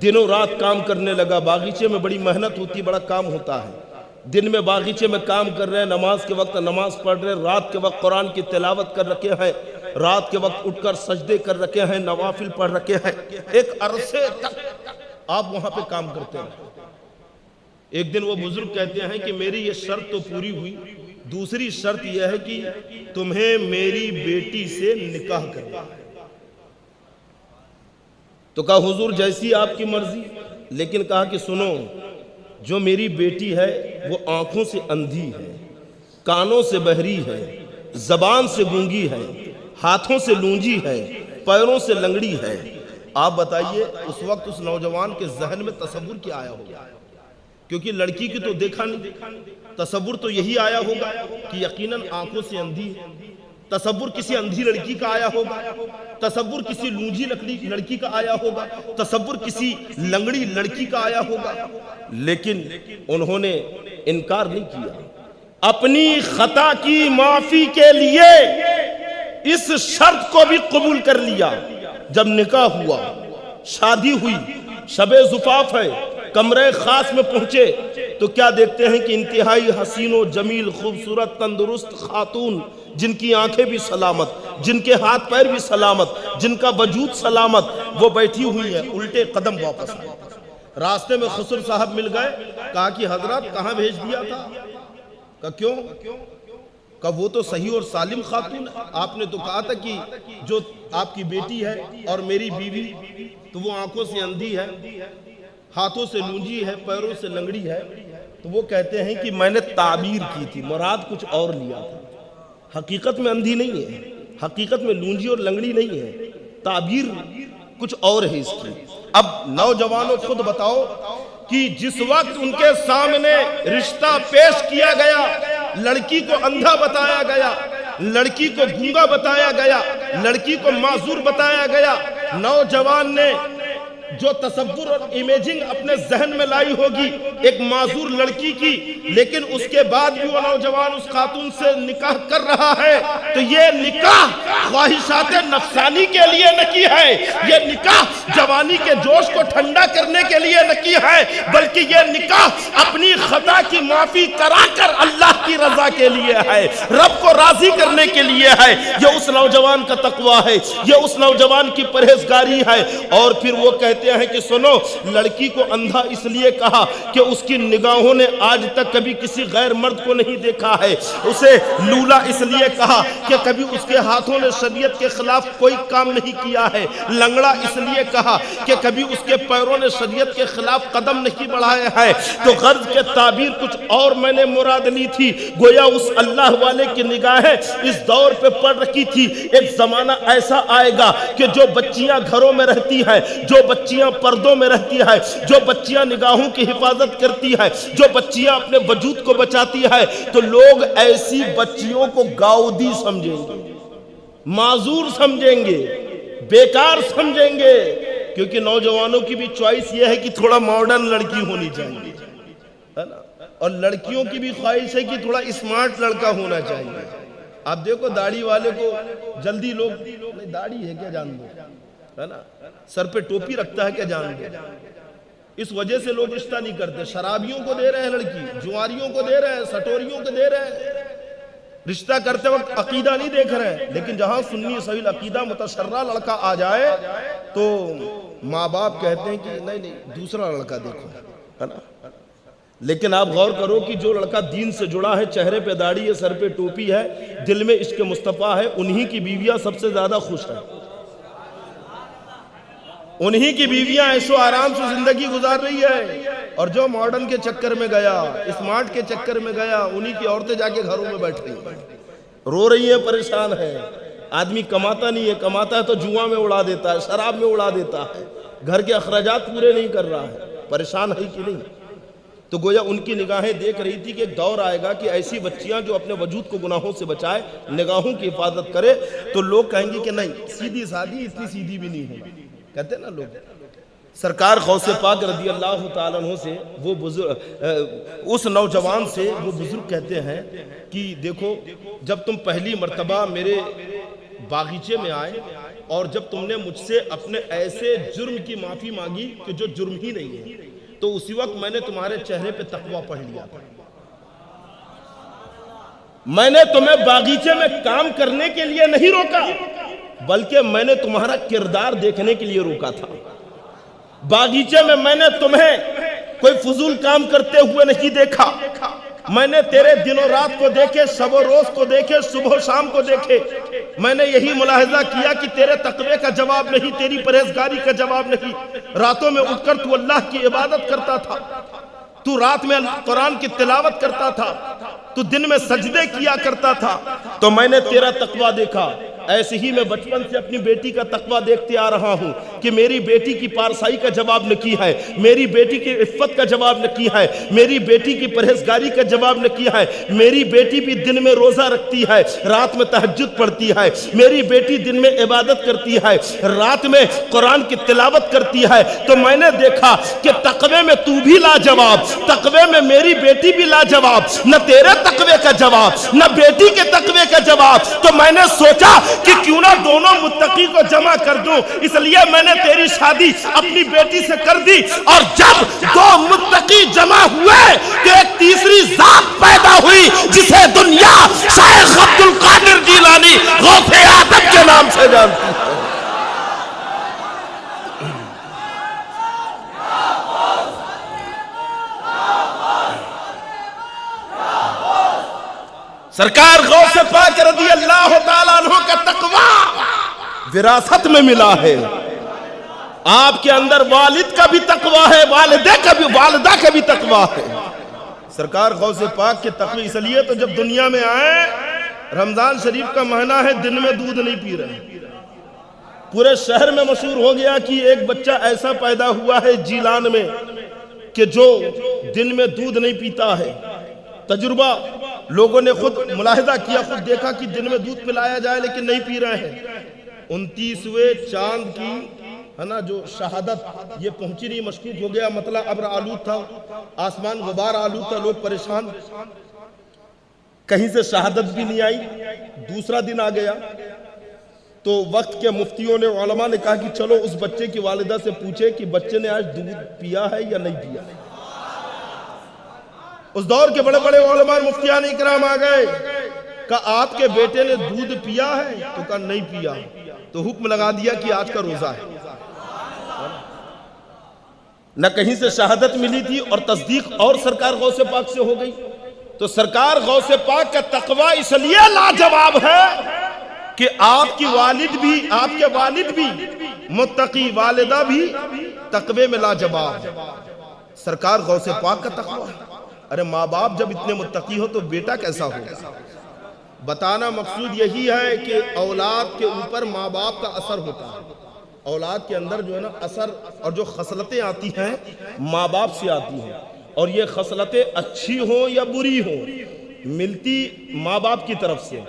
دنوں رات کام کرنے لگا۔ باغیچے میں بڑی محنت ہوتی، بڑا کام ہوتا ہے۔ دن میں باغیچے میں کام کر رہے ہیں، نماز کے وقت نماز پڑھ رہے ہیں، رات کے وقت قرآن کی تلاوت کر رکھے ہیں، رات کے وقت اٹھ کر سجدے کر رکھے ہیں، نوافل پڑھ رکھے ہیں، ایک عرصے تک آپ وہاں پہ کام کرتے ہیں۔ ایک دن وہ بزرگ کہتے ہیں کہ میری یہ شرط تو پوری ہوئی، دوسری شرط یہ ہے کہ تمہیں میری بیٹی سے نکاح کرنا ہے۔ تو کہا حضور جیسی آپ کی مرضی، لیکن کہا کہ سنو، جو میری بیٹی ہے وہ آنکھوں سے اندھی ہے، کانوں سے بہری ہے، زبان سے گونگی ہے، ہاتھوں سے لونجی ہے، پیروں سے لنگڑی ہے۔ آپ بتائیے اس وقت اس نوجوان کے ذہن میں تصور کیا آیا ہوگا؟ کیونکہ لڑکی کی تو دیکھا نہیں، تصور تو یہی آیا ہوگا کہ یقیناً آنکھوں سے اندھی ہے، تصور کسی اندھی لڑکی کا آیا ہوگا، تصور کسی لونجی لڑکی کا آیا ہوگا، تصور کسی لنگڑی لڑکی کا آیا ہوگا، لیکن انہوں نے انکار نہیں کیا۔ اپنی خطا کی معافی کے لیے اس شرط کو بھی قبول کر لیا۔ جب نکاح ہوا، شادی ہوئی، شب زفاف ہے، کمرے خاص میں پہنچے تو کیا دیکھتے ہیں کہ انتہائی حسین و جمیل خوبصورت تندرست خاتون، جن کی آنکھیں بھی سلامت، جن کے ہاتھ پیر بھی سلامت، جن کا وجود سلامت، وہ بیٹھی ہوئی ہے، الٹے قدم واپس آئے۔ راستے میں خسر صاحب مل گئے، کہا کہ حضرت کہاں بھیج دیا تھا؟ کہا کیوں؟ کہا وہ تو صحیح اور سالم خاتون ہے، آپ نے تو کہا تھا کہ جو آپ کی بیٹی ہے اور میری بیوی تو وہ آنکھوں سے اندھی ہے، ہاتھوں سے لونجی ہے، پیروں سے لنگڑی ہے۔ تو وہ کہتے ہیں کہ میں نے تعبیر کی تھی، مراد کچھ اور لیا تھا، حقیقت میں اندھی نہیں ہے، حقیقت میں لونجی اور لنگڑی نہیں ہے، تعبیر کچھ اور ہے اس کی۔ اب نوجوانوں خود بتاؤ کہ جس وقت ان کے سامنے رشتہ پیش کیا گیا، لڑکی کو اندھا بتایا گیا، لڑکی کو گونگا بتایا گیا، لڑکی کو معذور بتایا گیا، نوجوان نے جو تصور اور امیجنگ اپنے ذہن میں لائی ہوگی ایک معذور لڑکی کی، لیکن اس کے بعد بھی وہ نوجوان اس خاتون سے نکاح کر رہا ہے، تو یہ نکاح خواہشات نفسانی کے لیے نہ کی ہے، یہ نکاح جوانی کے جوش کو ٹھنڈا کرنے کے لیے نہ کی ہے، بلکہ یہ نکاح اپنی خطا کی معافی کرا کر اللہ کی رضا کے لیے ہے، رب کو راضی کرنے کے لیے ہے۔ یہ اس نوجوان کا تقویٰ ہے، یہ اس نوجوان کی پرہیزگاری ہے۔ اور پھر وہ کہتے ہیں کہ سنو، لڑکی کو اندھا اس لیے کہا کہ اس کی نگاہوں نے آج تک کبھی کسی غیر مرد کو نہیں دیکھا ہے، اسے لولا اس لیے کہا کہ کبھی اس کے ہاتھوں نے شریعت کے خلاف کوئی کام نہیں کیا ہے، لنگڑا اس لیے کہا کہ کبھی اس کے پیروں نے شریعت کے خلاف قدم نہیں بڑھایا ہے۔ تو غرض کے تعبیر کچھ اور میں نے مراد لی تھی، گویا اس اللہ والے کی نگاہیں اس دور پہ پڑ رکھی تھی۔ ایک زمانہ ایسا آئے گا کہ جو بچیاں گھروں میں رہتی ہیں، جو بچیاں پردوں میں رہتی ہیں، جو بچیاں نگاہوں کی حفاظت کرتی ہیں، جو بچیاں اپنے وجود کو بچاتی ہیں، تو لوگ ایسی بچیوں کو گاؤدی سمجھیں گے، معذور سمجھیں گے، بیکار سمجھیں گے، کیونکہ نوجوانوں کی بھی چوائس یہ ہے کہ تھوڑا ماڈرن لڑکی ہونی چاہیے، ہے نا؟ اور لڑکیوں کی بھی خواہش ہے کہ تھوڑا اسمارٹ لڑکا ہونا چاہیے۔ آپ دیکھو داڑھی والے کو جلدی لوگ، نہیں داڑھی ہے کیا جان دو، ہے نا، سر پہ ٹوپی رکھتا ہے کیا جان دو، اس وجہ سے لوگ رشتہ نہیں کرتے۔ شرابیوں کو دے رہے ہیں لڑکی، جواریوں کو دے رہے ہیں، سٹوریوں کو دے رہے ہیں، رشتہ کرتے وقت عقیدہ نہیں دیکھ رہے ہیں۔ لیکن جہاں سنی صحیح عقیدہ متشرع لڑکا آ جائے تو ماں باپ کہتے ہیں کہ نہیں دوسرا لڑکا دیکھو، ہے نا۔ لیکن آپ غور کرو کہ جو لڑکا دین سے جڑا ہے، چہرے پہ داڑھی ہے، سر پہ ٹوپی ہے، دل میں عشق مصطفیٰ ہے، انہی کی بیویاں سب سے زیادہ خوش ہیں، انہی کی بیویاں عیش و آرام سے زندگی گزار رہی ہے۔ اور جو ماڈرن کے چکر میں گیا، اسمارٹ کے چکر میں گیا، انہی کی عورتیں جا کے گھروں میں بیٹھ رہی ہیں، رو رہی ہیں، پریشان ہے۔ آدمی کماتا نہیں ہے، کماتا ہے تو جوا میں اڑا دیتا ہے، شراب میں اڑا دیتا ہے، گھر کے اخراجات پورے نہیں کر رہا ہے، پریشان ہے کہ نہیں؟ تو گویا ان کی نگاہیں دیکھ رہی تھی کہ ایک دور آئے گا کہ ایسی بچیاں جو اپنے وجود کو گناہوں سے بچائے، نگاہوں کی حفاظت کرے، تو لوگ کہیں گے کہ نہیں سیدھی سادھی، اتنی سیدھی بھی نہیں ہے، کہتے ہیں نا لوگ۔ سرکار غوث پاک رضی اللہ تعالیٰ عنہ سے وہ بزرگ، اس نوجوان سے وہ بزرگ کہتے ہیں کہ دیکھو، جب تم پہلی مرتبہ میرے باغیچے میں آئے اور جب تم نے مجھ سے اپنے ایسے جرم کی معافی مانگی کہ جو جرم ہی نہیں ہے، تو اسی وقت میں نے تمہارے چہرے پہ تقویٰ پڑھ لیا تھا۔ میں نے تمہیں باغیچے میں کام کرنے کے لیے نہیں روکا، بلکہ میں نے تمہارا کردار دیکھنے کے لیے روکا تھا۔ باغیچے میں نے تمہیں کوئی فضول کام کرتے ہوئے نہیں دیکھا، میں نے تیرے دن و رات کو دیکھے، شب و روز کو دیکھے، صبح و شام کو دیکھے۔ میں نے یہی ملاحظہ کیا کہ تیرے تقوی کا جواب نہیں، تیری پرہیزگاری کا جواب نہیں۔ راتوں میں اٹھ کر تو اللہ کی عبادت کرتا تھا، تو رات میں قرآن کی تلاوت کرتا تھا، تو دن میں سجدے کیا کرتا تھا، تو میں نے تیرا تقوی دیکھا۔ ایسے ہی میں بچپن سے اپنی بیٹی کا تقوی دیکھتے آ رہا ہوں کہ میری بیٹی کی پارسائی کا جواب نہ کی ہے، میری بیٹی کی عفت کا جواب نہ کی ہے، میری بیٹی کی پرہیزگاری کا جواب نہ کیا ہے۔ میری بیٹی بھی دن میں روزہ رکھتی ہے، رات میں تہجد پڑھتی ہے، میری بیٹی دن میں عبادت کرتی ہے، رات میں قرآن کی تلاوت کرتی ہے۔ تو میں نے دیکھا کہ تقوی میں تو بھی لاجواب، تقوی میں میری بیٹی بھی لاجواب، نہ تیرے تقوی کا جواب نہ بیٹی کے تقوی کا جواب۔ تو میں نے سوچا کہ کیوں نہ دونوں متقی کو جمع کر دوں، اس لیے میں نے تیری شادی اپنی بیٹی سے کر دی۔ اور جب دو متقی جمع ہوئے تو ایک تیسری ذات پیدا ہوئی جسے دنیا شیخ عبد القادر جیلانی غوث اعظم کے نام سے جانتی ہے۔ سرکار غوث پاک رضی اللہ تعالیٰ عنہ کا تقوی وراثت میں ملا ہے۔ آپ کے اندر والد کا بھی تقوی ہے، والدہ کا بھی تقوی ہے۔ سرکار غوث پاک کے تقوی اس لیے تو جب دنیا میں آئے، رمضان شریف کا مہینہ ہے، دن میں دودھ نہیں پی رہے، پورے شہر میں مشہور ہو گیا کہ ایک بچہ ایسا پیدا ہوا ہے جیلان میں کہ جو دن میں دودھ نہیں پیتا ہے۔ تجربہ لوگوں نے خود ملاحظہ کیا، خود دیکھا کہ دن میں دودھ پلایا جائے لیکن نہیں پی رہے ہیں۔ 29ویں چاند کی ہے نا جو شہادت یہ پہنچی نہیں، مشکوک ہو گیا، مطلب ابر آلود تھا، آسمان غبار آلود تھا، لوگ پریشان، کہیں سے شہادت بھی نہیں آئی۔ دوسرا دن آ گیا تو وقت کے مفتیوں نے، علماء نے کہا کہ چلو اس بچے کی والدہ سے پوچھے کہ بچے نے آج دودھ پیا ہے یا نہیں پیا۔ اس دور کے بڑے بڑے علماء مفتیان اکرام آ گئے، کہا آپ کے بیٹے نے دودھ پیا ہے؟ تو کہا نہیں پیا، تو حکم لگا دیا کہ آج کا روزہ ہے۔ نہ کہیں سے شہادت ملی تھی اور تصدیق اور سرکار غوث پاک سے ہو گئی۔ تو سرکار غوث پاک کا تقوی اس لیے لاجواب ہے کہ آپ کے والد بھی متقی، والدہ بھی تقوی میں لاجواب۔ سرکار غوث پاک کا تقوی، ارے ماں باپ جب اتنے متقی ہو تو بیٹا کیسا ہوگا؟ بتانا مقصود یہی ہے کہ اولاد کے اوپر ماں باپ کا اثر ہوتا ہے، اولاد کے اندر جو ہے نا اثر، اور جو خصلتیں آتی ہیں ماں باپ سے آتی ہیں، اور یہ خصلتیں اچھی ہوں یا بری ہوں ملتی ماں باپ کی طرف سے۔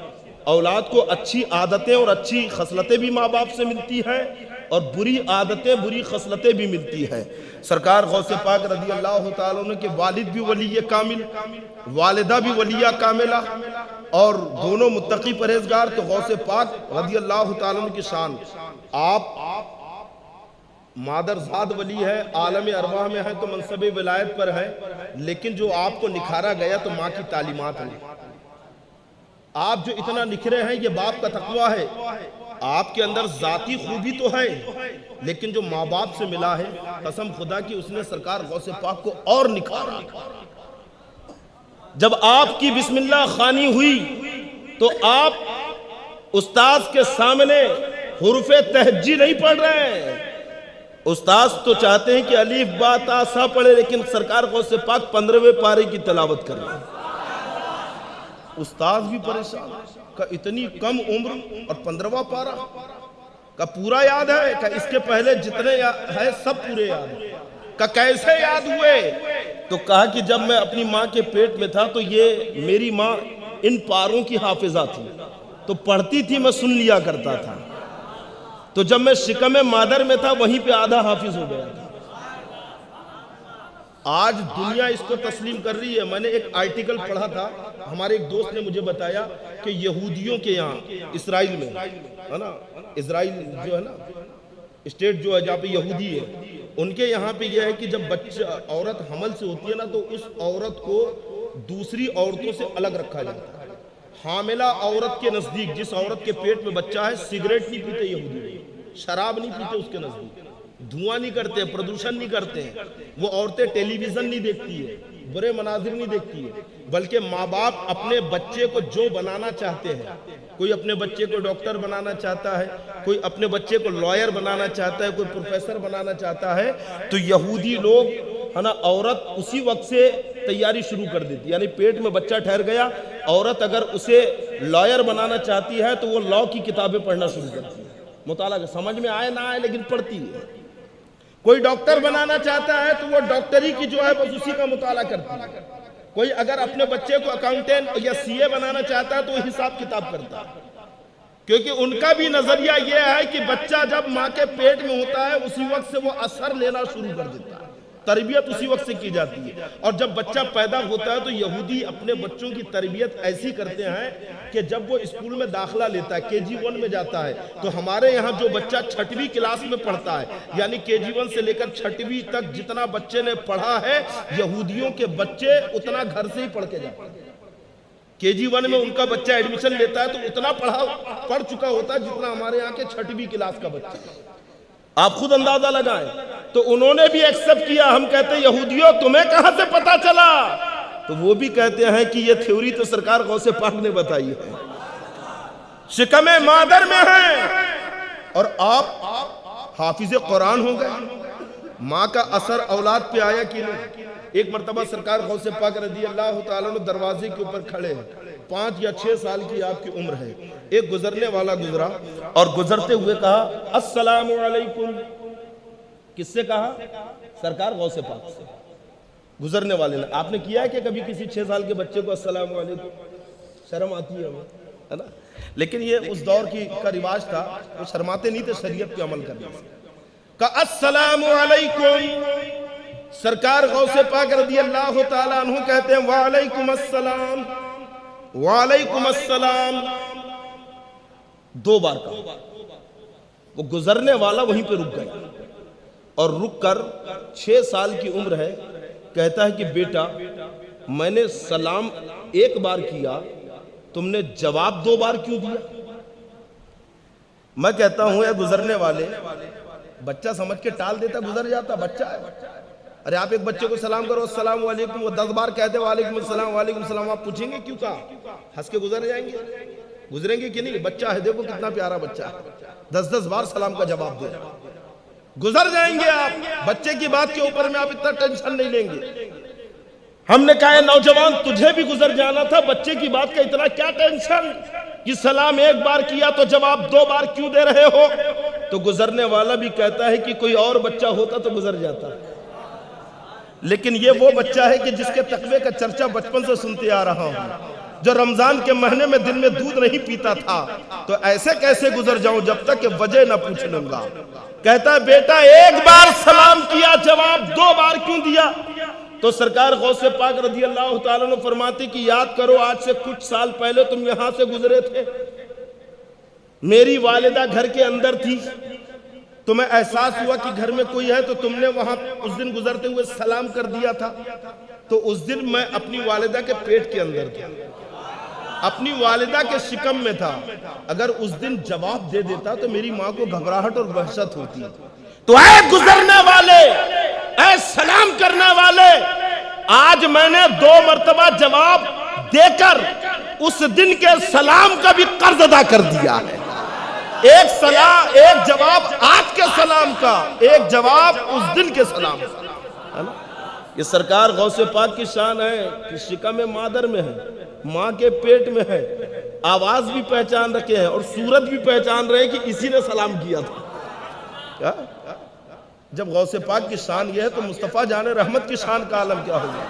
اولاد کو اچھی عادتیں اور اچھی خصلتیں بھی ماں باپ سے ملتی ہیں، اور بری عادتیں، بری خصلتیں بھی ملتی ہیں۔ سرکار غوث پاک رضی اللہ تعالیٰ عنہ کے والد بھی ولی کامل، والدہ بھی ولیہ کاملہ، اور دونوں متقی پرہیزگار۔ تو غوث پاک رضی اللہ تعالیٰ عنہ کی شان، آپ مادر زاد ولی ہے، عالم ارواح میں ہے تو منصب ولایت پر ہے، لیکن جو آپ کو نکھارا گیا تو ماں کی تعلیمات ہیں۔ آپ جو اتنا نکھرے ہیں یہ باپ کا تقوی ہے۔ آپ کے اندر ذاتی خوبی تو ہے، لیکن جو ماں باپ سے ملا ہے، قسم خدا کی اس نے سرکار غوث پاک کو اور نکھارا۔ جب آپ کی بسم اللہ خوانی ہوئی تو آپ استاذ کے سامنے حروف تہجی نہیں پڑھ رہے ہیں۔ استاذ تو چاہتے ہیں کہ الف با تا سا پڑھے، لیکن سرکار غوث پاک 15ویں پارے کی تلاوت کر رہے ہیں۔ استاذ بھی پریشان کہ اتنی کم عمر اور 15واں پارہ کا پورا یاد ہے، کہ اس کے پہلے جتنے ہے سب پورے یاد ہیں، کہ کیسے یاد ہوئے؟ تو کہا کہ جب میں اپنی ماں کے پیٹ میں تھا تو یہ میری ماں ان پاروں کی حافظہ تھی، تو پڑھتی تھی میں سن لیا کرتا تھا، تو جب میں شکم مادر میں تھا وہیں پہ آدھا حافظ ہو گیا تھا۔ آج دنیا اس کو تسلیم کر رہی ہے۔ میں نے ایک آرٹیکل پڑھا تھا، ہمارے ایک دوست نے مجھے بتایا کہ یہودیوں کے یہاں اسرائیل میں ہے نا، اسرائیل جو ہے نا اسٹیٹ جو ہے جہاں پہ یہودی ہے، ان کے یہاں پہ یہ ہے کہ جب بچہ عورت حمل سے ہوتی ہے نا تو اس عورت کو دوسری عورتوں سے الگ رکھا جاتا ہے۔ حاملہ عورت کے نزدیک، جس عورت کے پیٹ میں بچہ ہے، سگریٹ نہیں پیتے یہودی، شراب نہیں پیتے اس کے نزدیک، دھواں نہیں کرتے، پردوشن نہیں کرتے ہیں، وہ عورتیں ٹیلی ویژن نہیں دیکھتی ہے، برے مناظر نہیں دیکھتی ہے، بلکہ ماں باپ اپنے بچے کو جو بنانا چاہتے ہیں، کوئی اپنے بچے کو ڈاکٹر بنانا چاہتا ہے، کوئی اپنے بچے کو لائر بنانا چاہتا ہے، کوئی پروفیسر بنانا چاہتا ہے، تو یہودی لوگ ہے نا عورت اسی وقت سے تیاری شروع کر دیتی، یعنی پیٹ میں بچہ ٹھہر گیا، عورت اگر اسے لائر بنانا چاہتی ہے تو وہ لاء کی کتابیں پڑھنا شروع کرتی ہے، مطالعہ سمجھ میں آئے نہ آئے لیکن پڑھتی ہے۔ کوئی ڈاکٹر بنانا چاہتا ہے تو وہ ڈاکٹری کی جو ہے بس اسی کا مطالعہ کرتی ہے۔ کوئی اگر اپنے بچے کو اکاؤنٹنٹ یا سی اے بنانا چاہتا ہے تو وہ حساب کتاب کرتا ہے، کیونکہ ان کا بھی نظریہ یہ ہے کہ بچہ جب ماں کے پیٹ میں ہوتا ہے اسی وقت سے وہ اثر لینا شروع کر دیتا ہے، تربیت اسی وقت سے کی جاتی ہے۔ اور جب بچہ پیدا ہوتا ہے تو یہودی اپنے بچوں کی تربیت ایسی کرتے ہیں کہ جب وہ اسکول میں داخلہ لیتا ہے، KG1 میں جاتا ہے، تو ہمارے یہاں جو بچہ 6ویں کلاس میں پڑھتا ہے، یعنی KG1 سے لے کر 6ویں تک جتنا بچے نے پڑھا ہے، یہودیوں کے بچے اتنا گھر سے ہی پڑھ کے جاتے ہیں۔ KG1 میں ان کا بچہ ایڈمیشن لیتا ہے تو اتنا پڑھ چکا ہوتا ہے جتنا ہمارے یہاں کے 6ویں کلاس کا بچہ۔ آپ خود اندازہ لگائیں۔ تو انہوں نے بھی ایکسپٹ کیا۔ ہم کہتے ہیں یہودیوں تمہیں کہاں سے پتا چلا؟ تو وہ بھی کہتے ہیں کہ یہ تھیوری تو سرکار غوث پاک نے بتائی ہے، شکم مادر میں ہے، اور آپ حافظ قرآن ہو گئے۔ ماں کا اثر اولاد پہ آیا کہ نہیں؟ ایک مرتبہ سرکار غوث پاک رضی اللہ تعالیٰ عنہ دروازے کے اوپر کھڑے ہیں، 5 یا 6 سال کی آپ کی عمر ہے، ایک گزرنے والا گزرا اور گزرتے ہوئے کہا السلام علیکم۔ کس سے کہا؟ سرکار غوث پاک سے، گزرنے والے نے۔ آپ نے کیا ہے کہ کبھی کسی 6 سال کے بچے کو السلام علیکم؟ شرم آتی ہے ہمیں، ہے نا؟ لیکن یہ اس دور کا رواج تھا، وہ شرماتے نہیں تھے شریعت پہ عمل کرنے سے۔ کہ السلام علیکم. سرکار غوث پاک رضی اللہ تعالیٰ عنہ کہتے ہیں وعلیکم السلام وعلیکم السلام. 2 بار کہا. وہ گزرنے والا وہیں پہ رک گیا اور رک کر 6 سال کی عمر ہے. کہتا ہے کہ بیٹا میں نے سلام 1 بار کیا, تم نے جواب 2 بار کیوں دیا؟ میں کہتا ہوں اے گزرنے والے, بچہ سمجھ کے ٹال دیتا, گزر جاتا, بچہ ہے. ارے آپ ایک بچے کو سلام کرو السلام علیکم, وہ 10 بار کہتے وعلیکم السلام وعلیکم السلام, آپ پوچھیں گے کیوں کہا؟ ہنس کے گزر جائیں گے, گزریں گے کہ نہیں؟ بچہ ہے, دیکھو کتنا پیارا بچہ ہے, 10 بار سلام کا جواب دے, گزر جائیں گے آپ. بچے کی بات کے اوپر میں آپ اتنا ٹینشن نہیں لیں گے. ہم نے کہا نوجوان تجھے بھی گزر جانا تھا, بچے کی بات کا اتنا کیا ٹینشن کہ سلام 1 بار کیا تو جواب 2 بار کیوں دے رہے ہو؟ تو گزرنے والا بھی کہتا ہے کہ کوئی اور بچہ ہوتا تو گزر جاتا, لیکن یہ وہ بچہ ہے کہ جس کے تقوی کا چرچا بچپن سے سنتے آ رہا ہوں, جو رمضان کے مہینے میں دن میں دودھ نہیں پیتا تھا, تو ایسے کیسے گزر جاؤں جب تک کہ وجہ نہ پوچھ لوں گا. کہتا ہے بیٹا 1 بار سلام کیا, جواب 2 بار کیوں دیا؟ تو سرکار غوث پاک رضی اللہ تعالیٰ نے فرماتے کہ یاد کرو آج سے کچھ سال پہلے تم یہاں سے گزرے تھے, میری والدہ گھر کے اندر تھی, تمہیں احساس ہوا کہ گھر میں کوئی ہے تو تم نے وہاں اس دن گزرتے ہوئے سلام کر دیا تھا. تو اس دن میں اپنی والدہ کے پیٹ کے اندر تھا, اپنی والدہ کے شکم میں تھا. اگر اس دن جواب دے دیتا تو میری ماں کو گھبراہٹ اور وحشت ہوتی. تو اے گزرنے والے, اے سلام کرنے والے, آج میں نے 2 مرتبہ جواب دے کر اس دن کے سلام کا بھی قرض ادا کر دیا ہے. ایک جواب آج کے سلام کا, ایک جواب اس دن کے سلام کا. یہ سرکار غوث پاک کی شان ہے کہ شکم مادر میں ہے, ماں کے پیٹ میں ہے, آواز بھی پہچان رکھے ہیں اور صورت بھی پہچان رہے ہیں کہ اسی نے سلام کیا تھا. جب غوث پاک کی شان یہ ہے تو مصطفیٰ جان رحمت کی شان کا عالم کیا ہوگا؟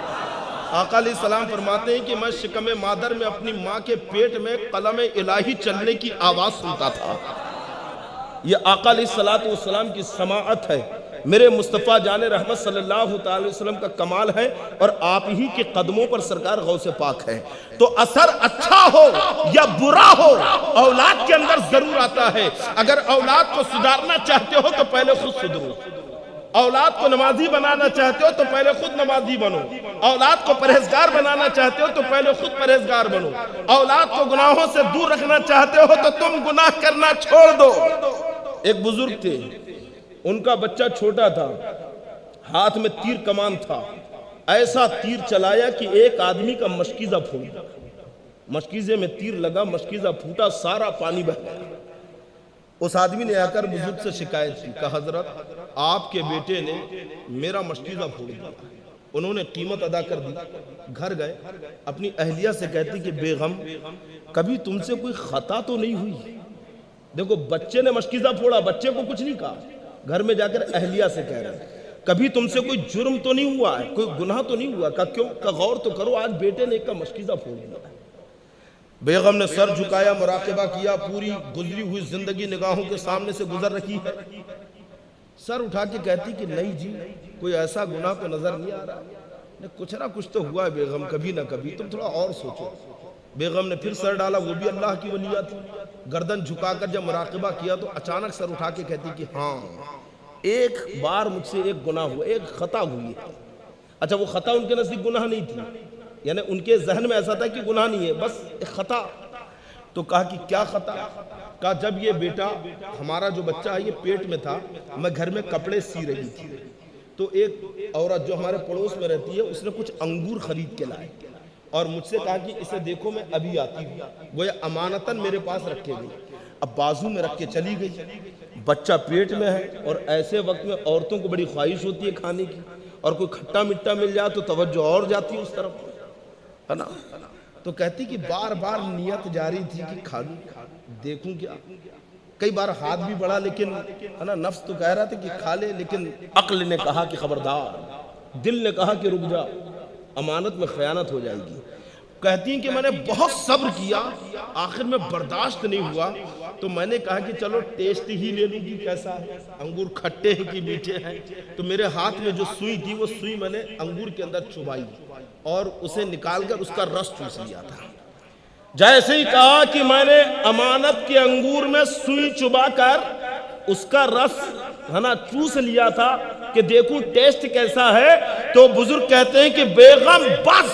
آقا علیہ السلام فرماتے ہیں کہ میں شکم مادر میں اپنی ماں کے پیٹ میں قلم الہی چلنے کی آواز سنتا تھا. یہ آقا علیہ السلام کی سماعت ہے, میرے مصطفیٰ جان رحمت صلی اللہ تعالی وسلم کا کمال ہے, اور آپ ہی کے قدموں پر سرکار غوث پاک ہے. تو اثر اچھا ہو یا برا ہو اولاد کے اندر ضرور آتا ہے. اگر اولاد کو سدھارنا چاہتے ہو تو پہلے خود سدھرو, اولاد کو نمازی بنانا چاہتے ہو تو پہلے خود نمازی بنو, اولاد کو پرہیزگار بنانا چاہتے ہو تو پہلے خود پرہیزگار بنو, اولاد کو گناہوں سے دور رکھنا چاہتے ہو تو تم گناہ کرنا چھوڑ دو. ایک بزرگ تھے, ان کا بچہ چھوٹا تھا, ہاتھ میں تیر کمان تھا, ایسا تیر چلایا کہ ایک آدمی کا مشکیزہ پھوٹا, مشکیزے میں تیر لگا, مشکیزہ پھوٹا, سارا پانی بہہ گیا. اس آدمی نے آ کر بزرگ سے شکایت کی, کہا حضرت آپ کے بیٹے نے میرا مشکیزہ پھوڑ دیا. انہوں نے قیمت ادا کر دی, گھر گئے, اپنی اہلیہ سے کہتی کہ بیگم کبھی تم سے کوئی خطا تو نہیں ہوئی؟ دیکھو بچے نے مشکیزہ پھوڑا, بچے کو کچھ نہیں کہا, گھر میں جا کر اہلیہ سے کہہ رہے ہیں کبھی تم سے کوئی جرم تو نہیں ہوا ہے, کوئی گناہ تو نہیں ہوا؟ کہا کیوں؟ کہا غور تو کرو, آج بیٹے نے ایک کا مشکیزہ پھوڑ دیا. بیگم نے سر جھکایا, مراقبہ کیا, پوری گزری ہوئی زندگی نگاہوں کے سامنے سے گزر رکھی ہے. سر اٹھا کے کہتی کہ نہیں جی کوئی ایسا گناہ تو نظر نہیں آ رہا, کچھ نہ کچھ تو ہوا ہے بیگم, کبھی نہ کبھی, تم تھوڑا اور سوچو. بیگم نے پھر سر ڈالا, وہ بھی اللہ کی ولیہ تھی, گردن جھکا کر جب مراقبہ کیا تو اچانک سر اٹھا کے کہتی کہ ہاں ایک بار مجھ سے ایک گناہ ہوا, ایک خطا ہوئی ہے. اچھا وہ خطا ان کے نزدیک گناہ نہیں تھی, یعنی ان کے ذہن میں ایسا تھا کہ گناہ نہیں ہے, بس ایک خطا. تو کہا کہ کیا خطا؟ کہا جب یہ بیٹا ہمارا جو بچہ ہے یہ پیٹ میں تھا, میں گھر میں کپڑے سی رہی تھی, تو ایک عورت جو ہمارے پڑوس میں رہتی ہے اس نے کچھ انگور خرید کے لائے اور مجھ سے کہا کہ اسے دیکھو میں ابھی آتی ہوں, وہ یہ امانتاً میرے پاس رکھے گئی. اب بازو میں رکھ کے چلی گئی, بچہ پیٹ میں ہے, اور ایسے وقت میں عورتوں کو بڑی خواہش ہوتی ہے کھانے کی, اور کوئی کھٹا مٹا مل جائے تو توجہ اور جاتی ہے اس طرف, ہے نا. تو کہتی کہ بار بار نیت جاری تھی کہ کھا لوں, دیکھوں کیا. کئی بار ہاتھ بھی بڑھا, لیکن ہے نا نفس تو کہہ رہا تھا کہ کھا لے, لیکن عقل نے کہا کہ خبردار, دل نے کہا کہ رک جا, امانت میں خیانت ہو جائے گی. کہتی ہیں کہ میں نے بہت صبر کیا، آخر میں برداشت نہیں ہوا، تو میں نے کہا کہ چلو ٹیسٹ ہی لے لوں گی کیسا ہے، انگور کھٹے ہیں کہ میٹھے ہیں۔ تو میرے ہاتھ میں جو سوئی تھی وہ سوئی میں نے انگور کے اندر چبائی اور اسے نکال کر اس کا رس چوس لیا تھا۔ جیسے ہی کہا کہ میں نے امانت کے انگور میں سوئی چبا کر اس کا رس چوس لیا تھا کہ دیکھوں ٹیسٹ کیسا ہے، تو بزرگ کہتے ہیں کہ بیگم بس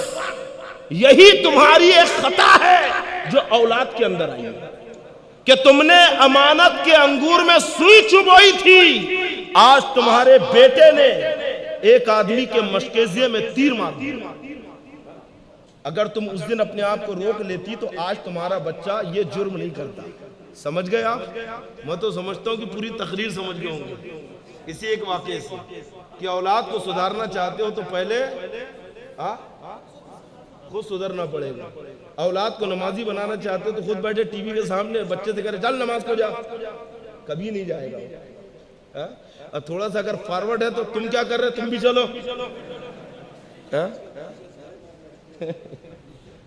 یہی تمہاری ایک خطا ہے جو اولاد کے اندر آئی ہے کہ تم نے امانت کے انگور میں سوئی چبوئی تھی، آج تمہارے بیٹے نے ایک آدمی کے مشکیزے میں تیر مار دیا۔ اگر تم اس دن اپنے آپ کو روک لیتی تو آج تمہارا بچہ یہ جرم نہیں کرتا۔ سمجھ گئے آپ؟ میں تو سمجھتا ہوں کہ پوری تقریر سمجھ گئے ہوں گے اسی ایک واقعے سے کہ اولاد کو سدھارنا چاہتے ہو تو پہلے خود سدھرنا پڑے گا۔ اولاد کو نمازی بنانا چاہتے ہو تو خود بیٹھے ٹی وی کے سامنے بچے سے کہہ رہے چل نماز کو جا، کبھی نہیں جائے گا۔ اور تھوڑا سا اگر فارورڈ ہے تو تم کیا کر رہے تم بھی چلو۔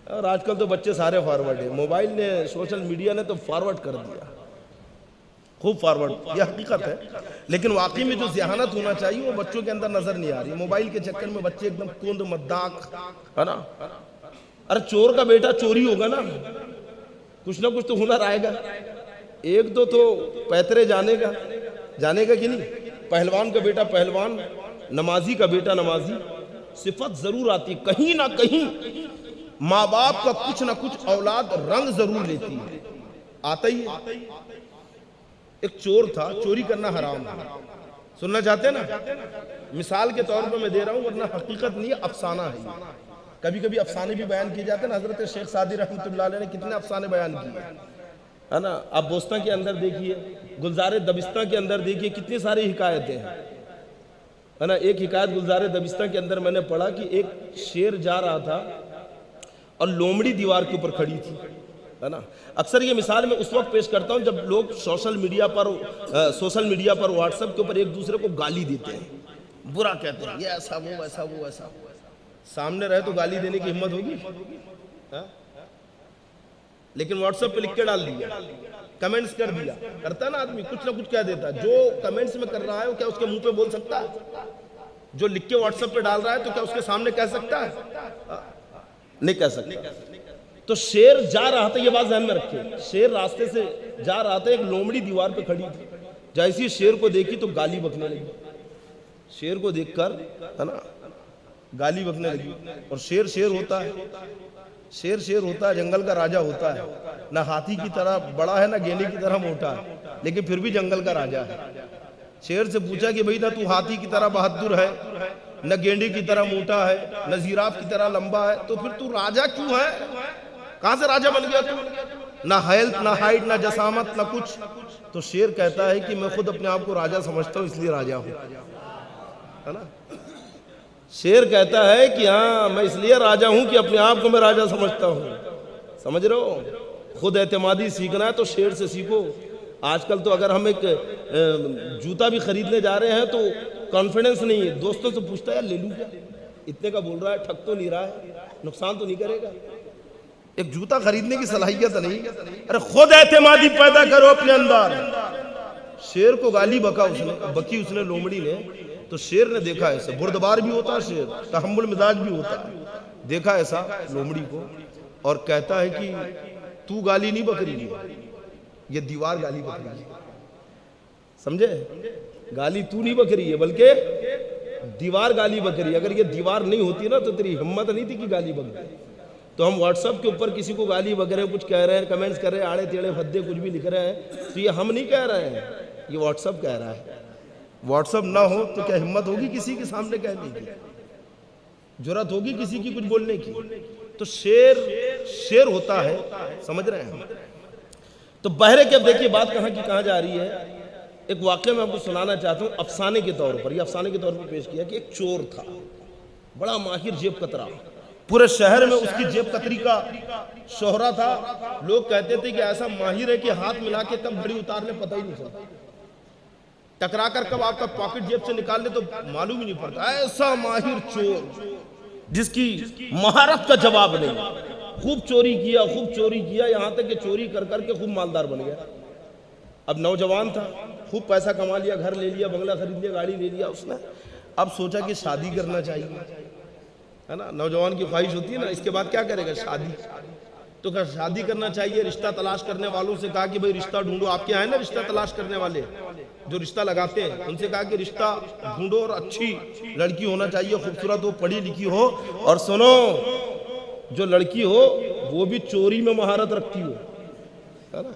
اور آج کل تو بچے سارے فارورڈ ہیں، موبائل نے سوشل میڈیا نے تو فارورڈ کر دیا، خوب فارورڈ، یہ حقیقت ہے۔ لیکن واقعی میں جو ذہانت ہونا چاہیے وہ بچوں کے اندر نظر نہیں آ رہی۔ موبائل کے چکر میں بچے ایک دم کند مداق ہے نا۔ ارے چور کا بیٹا چوری ہوگا نا، کچھ نہ کچھ تو ہنر آئے گا، ایک دو تو پیترے جانے گا کہ نہیں۔ پہلوان کا بیٹا پہلوان، نمازی کا بیٹا نمازی، صفت ضرور آتی، کہیں نہ کہیں ماں باپ کا کچھ نہ کچھ اولاد رنگ ضرور لیتی ہے، آتا ہی ہے۔ ایک چور تھا، چوری کرنا حرام ہے، سننا چاہتے ہیں نا؟ مثال کے طور پر میں دے رہا ہوں ورنہ حقیقت نہیں ہے، افسانہ ہے۔ کبھی کبھی افسانے بھی بیان کیے جاتے ہیں، حضرت شیخ سعدی رحمۃ اللہ علیہ نے کتنے افسانے بیان کیے ہے نا۔ آپ بوستان کے اندر دیکھیے، گلزار دبستان کے اندر دیکھیے، کتنی ساری حکایتیں ہیں ہے نا۔ ایک حکایت گلزار دبستان کے اندر میں نے پڑھا کہ ایک شیر جا رہا تھا اور لومڑی دیوار کے اوپر کھڑی تھی ہے نا۔ اکثر یہ مثال میں اس وقت پیش کرتا ہوں جب لوگ سوشل میڈیا پر واٹس ایپ کے اوپر ایک دوسرے کو گالی دیتے ہیں، برا کہتے ہیں، یہ ایسا وہ ایسا وہ ایسا۔ سامنے رہے تو گالی دینے کی ہمت ہوگی؟ لیکن واٹس ایپ پہ لکھ کے ڈال دیا، کمنٹس کر دیا، کرتا ہے نا آدمی، کچھ نہ کچھ کہہ دیتا ہے۔ جو کمنٹس میں کر رہا ہے وہ کیا اس کے منہ پہ بول سکتا ہے؟ جو لکھ کے واٹس ایپ پہ ڈال رہا ہے تو کیا اس کے سامنے کہہ سکتا ہے؟ نہیں کہہ سکتا۔ تو شیر جا رہا تھا، یہ بات ذہن میں رکھیں، شیر راستے سے جا رہا تھا، ایک لومڑی دیوار پہ کھڑی تھی، جیسی شیر کو دیکھی تو گالی بکنے لگی، شیر کو دیکھ کر ہے نا گالی بکنے لگی۔ اور شیر ہوتا ہے، شیر ہوتا ہے، جنگل کا راجہ ہوتا ہے، نہ ہاتھی کی طرح بڑا ہے نہ گینڈے کی طرح موٹا ہے، لیکن پھر بھی جنگل کا راجہ ہے۔ شیر سے پوچھا کہ بھئی نہ تو ہاتھی کی طرح بہادر ہے، نہ گینڈے کی طرح موٹا ہے، نہ زیراف کی طرح لمبا ہے، تو پھر تو راجہ کیوں ہے؟ کہاں سے راجہ بن گیا تو؟ نہ ہیلتھ نہ ہائٹ نہ جسامت نہ کچھ۔ تو شیر کہتا ہے کہ میں خود اپنے آپ کو راجہ سمجھتا ہوں اس لیے راجہ ہوں ہے نا۔ شیر کہتا ہے کہ ہاں میں اس لیے راجہ ہوں کہ اپنے آپ کو میں راجہ سمجھتا ہوں۔ سمجھ رہے ہو؟ خود اعتمادی سیکھنا ہے تو شیر سے سیکھو۔ آج کل تو اگر ہم ایک جوتا بھی خریدنے جا رہے ہیں تو کانفیڈنس نہیں ہے، دوستوں سے پوچھتا ہے یار لے لوں کیا، اتنے کا بول رہا ہے، ٹھگ تو نہیں رہا ہے، نقصان تو نہیں کرے گا۔ ایک جوتا خریدنے کی صلاحیت نہیں، ارے خود اعتمادی پیدا کرو اپنے اندر۔ شیر کو گالی بکی اس نے لومڑی نے، تو شیر نے دیکھا ایسا، بردبار بھی ہوتا ہے شیر، تحمل مزاج بھی ہوتا ہے، دیکھا ایسا لومڑی کو اور کہتا ہے کہ تو گالی نہیں بک رہی ہے، یہ دیوار گالی بک رہی ہے۔ سمجھے؟ گالی تو نہیں بک رہی ہے بلکہ دیوار گالی بک رہی ہے۔ اگر یہ دیوار نہیں ہوتی نا تو تیری ہمت نہیں تھی کہ گالی بک گئی۔ تو ہم واٹس ایپ کے اوپر کسی کو گالی بک رہے ہیں، کچھ کہہ رہے ہیں، کمنٹس کر رہے ہیں، آڑے ٹیڑے بھدے کچھ بھی لکھ رہے ہیں، تو یہ ہم نہیں کہہ رہے ہیں، یہ واٹس ایپ کہہ رہا ہے۔ واٹس ایپ نہ ہو تو کیا ہمت ہوگی کسی کے سامنے کہنے کی؟ جرات ہوگی کسی کی کچھ بولنے کی؟ تو شیر ہوتا ہے، سمجھ رہے ہیں؟ تو بہرے کے اب دیکھیے بات کہاں کی کہاں جا رہی ہے۔ ایک واقعہ میں آپ کو سنانا چاہتا ہوں افسانے کے طور پر، یہ افسانے کے طور پر پیش کیا کہ ایک چور تھا، بڑا ماہر جیب کترا، پورے شہر میں اس کی جیب کتری کا شہرہ تھا۔ لوگ کہتے تھے کہ ایسا ماہر ہے کہ ہاتھ ملا کے کب گھڑی اتار لے پتہ ہی نہیں چلتا، ٹکرا کر کب آپ کا پاکٹ جیب سے نکال لے تو معلوم ہی نہیں پڑتا۔ ایسا ماہر چور جس کی مہارت کا جواب نہیں، خوب چوری کیا یہاں تک کہ چوری کر کر کے خوب مالدار بن گیا. اب نوجوان تھا, خوب پیسہ کما لیا, گھر لے لیا, بنگلہ خرید لیا, گاڑی لے لیا اس نے. اب سوچا کہ شادی کرنا چاہیے, ہے نا, نوجوان کی خواہش ہوتی ہے نا, اس کے بعد کیا کرے گا, شادی. تو کہا شادی کرنا چاہیے. رشتہ تلاش کرنے والوں سے کہا کہ بھئی رشتہ ڈھونڈو. آپ کے ہیں نا رشتہ تلاش کرنے والے جو رشتہ لگاتے ہیں, ان سے کہا کہ رشتہ ڈھونڈو اور اچھی لڑکی ہونا چاہیے, خوبصورت ہو, پڑھی لکھی ہو, اور سنو جو لڑکی ہو وہ بھی چوری میں مہارت رکھتی ہو, ہے نا,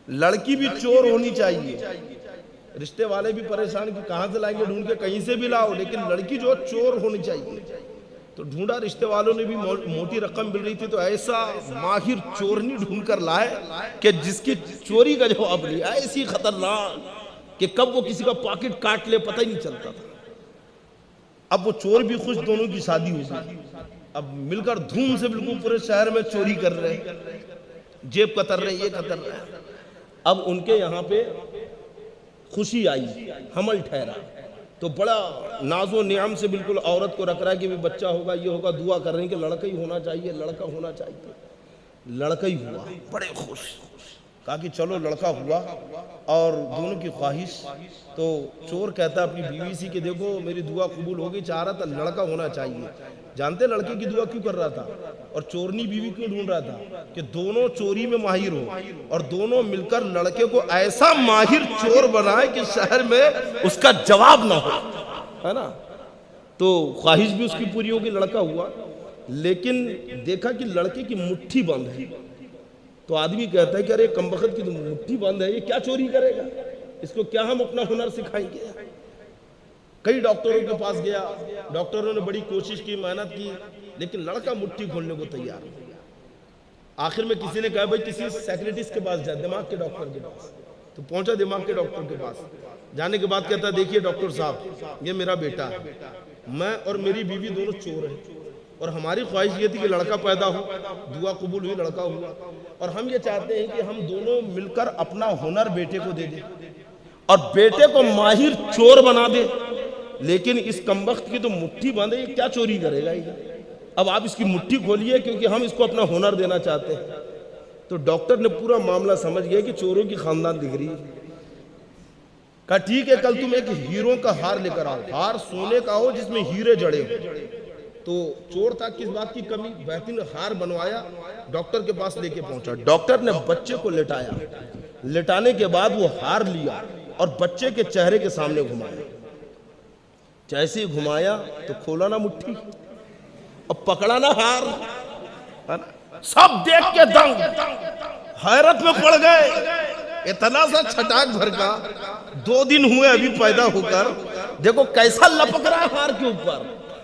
لڑکی بھی چور ہونی چاہیے. رشتے والے بھی پریشان کہ کہاں سے لائیں گے ڈھونڈ کے, کہیں سے بھی لاؤ, لیکن لڑکی جو چور ہونی چاہیے. تو ڈھونڈا, رشتے والوں نے بھی موٹی رقم مل رہی تھی, تو ایسا ماہر چورنی ڈھونڈ کر لائے کہ جس کی چوری کا جواب لیا, ایسی خطرناک کہ کب وہ کسی کا پاکٹ کاٹ لے پتہ ہی نہیں چلتا تھا. اب وہ چور بھی خوش, دونوں کی شادی ہو گئی. اب مل کر دھوم سے بالکل پورے شہر میں چوری کر رہے ہیں, جیب قطر رہے, یہ قطر رہے. اب ان کے یہاں پہ خوشی آئی, حمل ٹھہرا, تو بڑا ناز و نعم سے بالکل عورت کو رکھ رہا ہے کہ بچہ ہوگا, یہ ہوگا, دعا کر رہے ہیں کہ لڑکا ہی ہونا چاہیے, لڑکا ہونا چاہیے. لڑکا ہی ہوا, بڑے خوش. کہا کہ چلو لڑکا ہوا, اور دونوں کی خواہش. تو چور کہتا ہے اپنی بیوی سے کہ دیکھو میری دعا قبول ہوگی, چاہ رہا تھا لڑکا ہونا چاہیے. جانتے لڑکے کی دعا کیوں کر رہا تھا, اور چورنی بیوی کیوں ڈھونڈ رہا تھا, کہ دونوں چوری میں ماہر ہو, اور دونوں مل کر لڑکے کو ایسا ماہر چور بنائے کہ شہر میں اس کا جواب نہ ہو, ہے نا. تو خواہش بھی اس کی پوری ہوگی, لڑکا ہوا. لیکن دیکھا کہ لڑکے کی مٹھی بند ہے. تو آدمی کہتا ہے کہ ارے کمبخت کی تو مٹھی بند ہے, یہ کیا چوری کرے گا, اس کو کیا ہم اپنا ہنر سکھائیں گے. کئی ڈاکٹروں کے پاس گیا, ڈاکٹروں نے بڑی کوشش کی, محنت کی, لیکن لڑکا مٹھی کھولنے کو تیار نہیں. آخر میں کسی نے کہا بھائی کسی سیکریٹسٹ کے پاس جا, دماغ کے ڈاکٹر کے پاس. تو پہنچا دماغ کے ڈاکٹر کے پاس. جانے کے بعد کہتا دیکھیے ڈاکٹر صاحب, یہ میرا بیٹا ہے, میں اور میری بیوی دونوں چور ہیں, اور ہماری خواہش یہ تھی کہ لڑکا پیدا ہو, دعا قبول ہوئی, لڑکا ہوا, اور ہم یہ چاہتے ہیں کہ ہم دونوں مل کر اپنا ہنر بیٹے کو دے دیں, اور بیٹے کو ماہر چور بنا دے. لیکن اس کمبخت کی تو مٹھی بند ہے, یہ کیا چوری کرے گا یہ. اب آپ اس کی مٹھی کھولیے کیونکہ ہم اس کو اپنا ہنر دینا چاہتے ہیں. تو ڈاکٹر نے پورا معاملہ سمجھ گیا کہ چوروں کی خاندان دکھ رہی ہے. کہا ٹھیک ہے, کل تم ایک ہیروں کا ہار لے کر آؤ, ہار سونے کا ہو جس میں ہیرے جڑے ہو. تو چور تھا, کس بات کی کمی, بہترین ہار بنوایا, ڈاکٹر کے پاس لے کے پہنچا. ڈاکٹر نے بچے کو لٹایا, لٹانے کے بعد وہ ہار لیا اور بچے کے چہرے کے سامنے گھمایا. جیسے ہی گھمایا تو کھولا نہ مٹھی اور پکڑا نہ ہار. سب دیکھ کے دنگ, حیرت میں پڑ گئے. اتنا سا چھٹاک بھر کا, 2 دن ہوئے ابھی پیدا ہو کر, دیکھو کیسا لپک رہا ہے ہار کے اوپر.